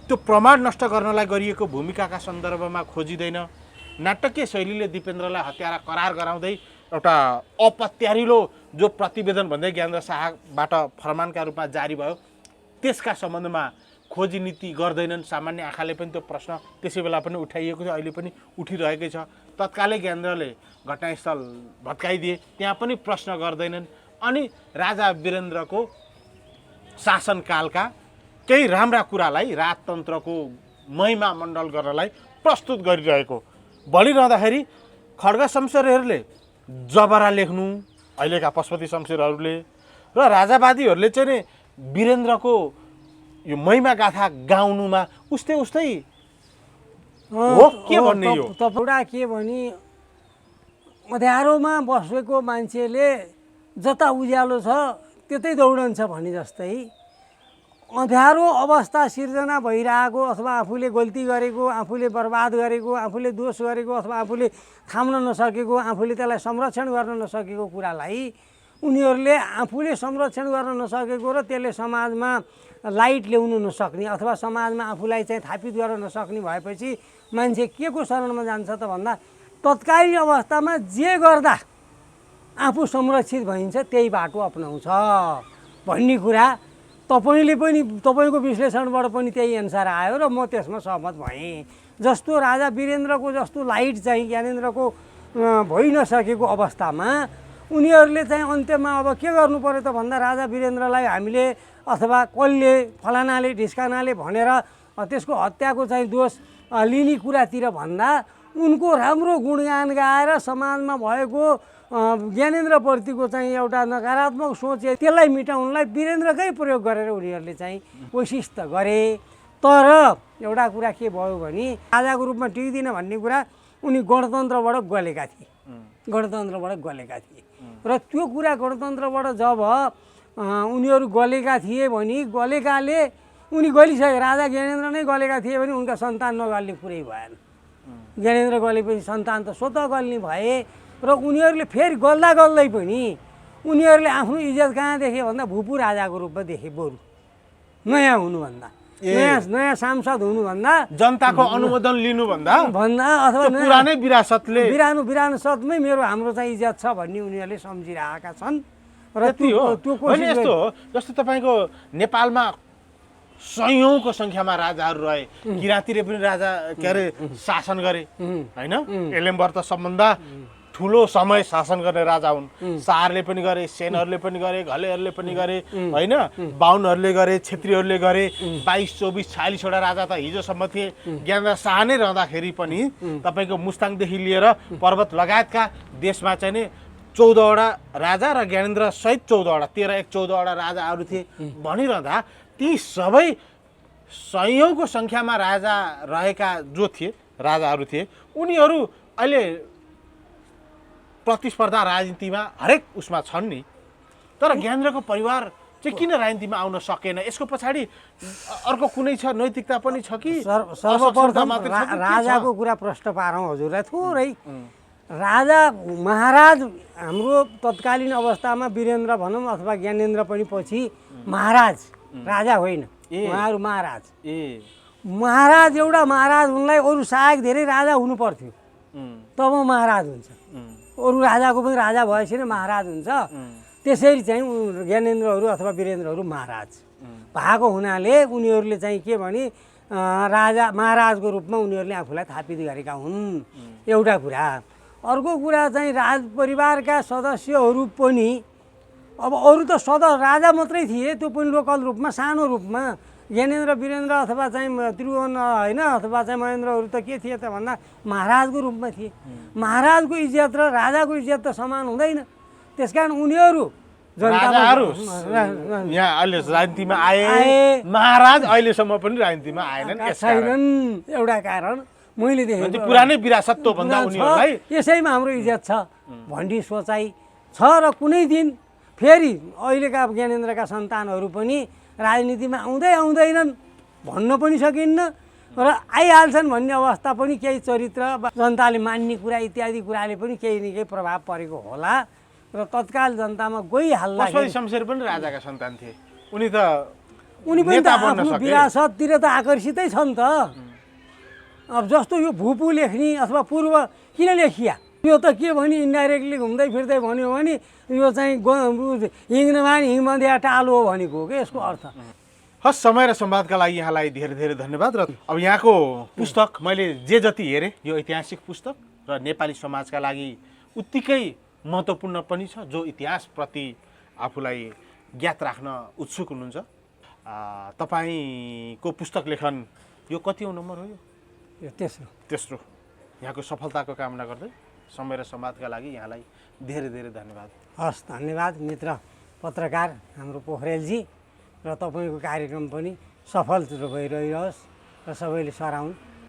[SPEAKER 1] त्यो प्रमाण नष्ट गर्नलाई गरिएको भूमिकाका सन्दर्भमा खोजिँदैन। नाटकीय शैलीले दिपेन्द्रलाई हत्यारा करार गराउँदै एउटा अपत्यारिलो जो प्रतिवेदन भन्दै ज्ञानेन्द्र शाहबाट फरमानका रूपमा जारी भयो त्यसका सम्बन्धमा खोजी नीति गर्दैनन्। सामान्य आँखाले पनि त्यो प्रश्न त्यसै बेला पनि उठाइएको थियो, अहिले पनि उठिरहेकै छ। तत्कालै ज्ञानेन्द्रले घटनास्थल भत्काइदिए, त्यहाँ पनि प्रश्न गर्दैनन्। अनि राजा वीरेन्द्रको शासनकालका केही राम्रा कुरालाई राजतन्त्रको महिमा मण्डल गर्नलाई प्रस्तुत गरिरहेको भनिरहँदाखेरि खड्ग शमशेरहरूले जबरा लेख्नु, अहिलेका पशुपति शमशेरहरूले र राजावादीहरूले चाहिँ वीरेन्द्रको यो महिमा गाथा गाउनुमा उस्तै हो के भन्ने? यो
[SPEAKER 2] एउटा के भने अँध्यारोमा बसेको मान्छेले जता उज्यालो छ त्यतै दौडन्छ भने जस्तै अँध्यारो अवस्था सिर्जना भइरहेको अथवा आफूले गल्ती गरेको, आफूले बर्बाद गरेको, आफूले दोष गरेको अथवा आफूले थाम्न नसकेको, आफूले त्यसलाई संरक्षण गर्न नसकेको कुरालाई उनीहरूले आफूले संरक्षण गर्न नसकेको र त्यसले समाजमा लाइट ल्याउन नसक्ने अथवा समाजमा आफूलाई चाहिँ थापित गर्न नसक्ने भएपछि मान्छे के को शरणमा जान्छ त भन्दा तत्कालीन अवस्थामा जे गर्दा आफू संरक्षित भइन्छ त्यही बाटो अपनाउँछ भन्ने कुरा तपाईँले पनि तपाईँको विश्लेषणबाट पनि त्यही अनुसार आयो र म त्यसमा सहमत भएँ। जस्तो राजा वीरेन्द्रको जस्तो लाइट चाहिँ ज्ञानेन्द्रको भइ नसकेको अवस्थामा उनीहरूले चाहिँ अन्त्यमा अब के गर्नु पर्यो त भन्दा राजा वीरेन्द्रलाई हामीले अथवा कसले फलानाले ढिस्कानाले भनेर त्यसको हत्याको चाहिँ दोष लिने कुरातिर भन्दा उनको राम्रो गुणगान गाएर समाजमा भएको ज्ञानेन्द्रप्रतिको चाहिँ एउटा नकारात्मक सोच त्यसलाई मेटाउनलाई वीरेन्द्रकै प्रयोग गरेर उनीहरूले चाहिँ कोसिस त गरे। तर एउटा कुरा के भयो भने राजाको रूपमा टिक्दिन भन्ने कुरा उनी गणतन्त्रबाट गलेका थिए, गणतन्त्रबाट गलेका थिए र त्यो कुरा गणतन्त्रबाट जब उनीहरू गलेका थिए भने गलेकाले उनी गलिसके राजा ज्ञानेन्द्र नै गलेका थिए भने उनका सन्तान नगल्ने कुरै भएन। ज्ञानेन्द्र गलेपछि सन्तान त स्वतः गल्ने भए र उनीहरूले फेरि गल्दा गल्दै पनि उनीहरूले आफ्नो इज्जत कहाँ देखे भन्दा भूपू राजाको रूपमा देखे। बरु नयाँ हुनुभन्दा नयाँ सांसद हुनुभन्दा
[SPEAKER 1] जनताको अनुमोदन लिनुभन्दा
[SPEAKER 2] अथवा
[SPEAKER 1] पुरानै विरासतले
[SPEAKER 2] विरासतमै मेरो हाम्रो चाहिँ इज्जत छ भन्ने उनीहरूले सम्झिरहेका छन् र
[SPEAKER 1] त्यो यस्तो हो जस्तो तपाईँको नेपालमा सयौंको संख्यामा राजाहरू रहे, किराँतीले पनि राजा के अरे शासन गरे होइन। एलेम्बर त सबभन्दा ठुलो समय शासन गर्ने राजा हुन्। शाहहरूले पनि गरे, सेनहरूले पनि गरे, घलेहरूले पनि गरे होइन, बाहुनहरूले गरे, छेत्रीहरूले गरे। 22, 24, 46वटा राजा त हिजोसम्म थिए। ज्ञानेन्द्र शाह नै रहँदाखेरि पनि तपाईँको मुस्ताङदेखि लिएर पर्वत लगायतका देशमा चाहिँ नि 14वटा राजा र ज्ञानेन्द्र सहित 14वटा 13, 14वटा राजाहरू थिए भनिरहँदा ती सबै सयौंको संख्यामा राजा रहेका जो थिए राजाहरू थिए उनीहरू अहिले प्रतिस्पर्धा राजनीतिमा हरेक उसमा छन् नि। तर ज्ञानेन्द्रको परिवार चाहिँ किन राजनीतिमा आउन सकेन? यसको पछाडि अर्को कुनै छ, नैतिकता पनि छ कि?
[SPEAKER 2] सर्वप्रथम राजाको कुरा प्रश्न पारौँ हजुरलाई थोरै। राजा महाराज हाम्रो तत्कालीन अवस्थामा वीरेन्द्र भनौँ अथवा ज्ञानेन्द्र पनि पछि महाराज, राजा होइन, उहाँहरू महाराज। महाराज एउटा महाराज उनलाई अरू सहायक धेरै राजा हुनु पर्थ्यो तब महाराज हुन्छ। अरू राजाको पनि राजा भएपछि नै महाराज हुन्छ। त्यसरी चाहिँ ज्ञानेन्द्रहरू अथवा वीरेन्द्रहरू महाराज भएको हुनाले उनीहरूले चाहिँ के भने राजा महाराजको रूपमा उनीहरूले आफूलाई थापित गरेका हुन्, एउटा कुरा। अर्को कुरा चाहिँ राज परिवारका सदस्यहरू पनि अब अरू त राजा मात्रै थिए, त्यो पनि लोकल रूपमा सानो रूपमा। ज्ञानेन्द्र वीरेन्द्र अथवा चाहिँ त्रिभुवन होइन अथवा चाहिँ महेन्द्रहरू त के थिए त भन्दा महाराजको रूपमा थिए। महाराजको इज्जत र राजाको इज्जत त समान हुँदैन। त्यसकारण उनीहरू
[SPEAKER 1] राजाहरू यहाँ अहिले राजनीतिमा आए, महाराज अहिलेसम्म पनि राजनीतिमा आएनन्।
[SPEAKER 2] छैनन् एउटा कारण मैले देखेँ
[SPEAKER 1] पुरानै विरासत भन्दा उनीहरूलाई
[SPEAKER 2] यसैमा हाम्रो इज्जत छ भन्ने सोचाइ छ। र कुनै दिन फेरि अहिलेका ज्ञानेन्द्रका सन्तानहरू पनि राजनीतिमा आउँदैनन् भन्न पनि सकिन्न र आइहाल्छन् भन्ने अवस्था पनि केही चरित्र जनताले मान्ने कुरा इत्यादि कुराले पनि केही न केही प्रभाव परेको होला र तत्काल जनतामा गइहाल्ला।
[SPEAKER 1] शमशेर पनि राजाका सन्तान थिए, उनी
[SPEAKER 2] पनि त आफ्नो विरासततिर त आकर्षितै छन् त। अब जस्तो यो भूपू लेख्ने अथवा पूर्व किन लेखिया, यो त के भने इन्डाइरेक्टली घुम्दै फिर्दै भन्यो भने यो चाहिँ हिँड्नमा हिङबन्दिया टालो हो भनेको हो कि यसको अर्थ।
[SPEAKER 1] हस्, समय र संवादका लागि यहाँलाई धेरै धेरै धन्यवाद। र अब यहाँको पुस्तक मैले जे जति हेरेँ यो ऐतिहासिक पुस्तक र नेपाली समाजका लागि उत्तिकै महत्त्वपूर्ण पनि छ, जो इतिहासप्रति आफूलाई ज्ञात राख्न उत्सुक हुनुहुन्छ। तपाईँको पुस्तक लेखन यो कति नम्बर हो?
[SPEAKER 2] यो तेस्रो।
[SPEAKER 1] यहाँको सफलताको कामना गर्दै समय र संवादका लागि यहाँलाई धेरै धेरै धन्यवाद।
[SPEAKER 2] हस्, धन्यवाद मित्र पत्रकार हाम्रो पोखरेलजी, र तपाईँको कार्यक्रम पनि सफल भइरहोस् र सबैले सराउन्।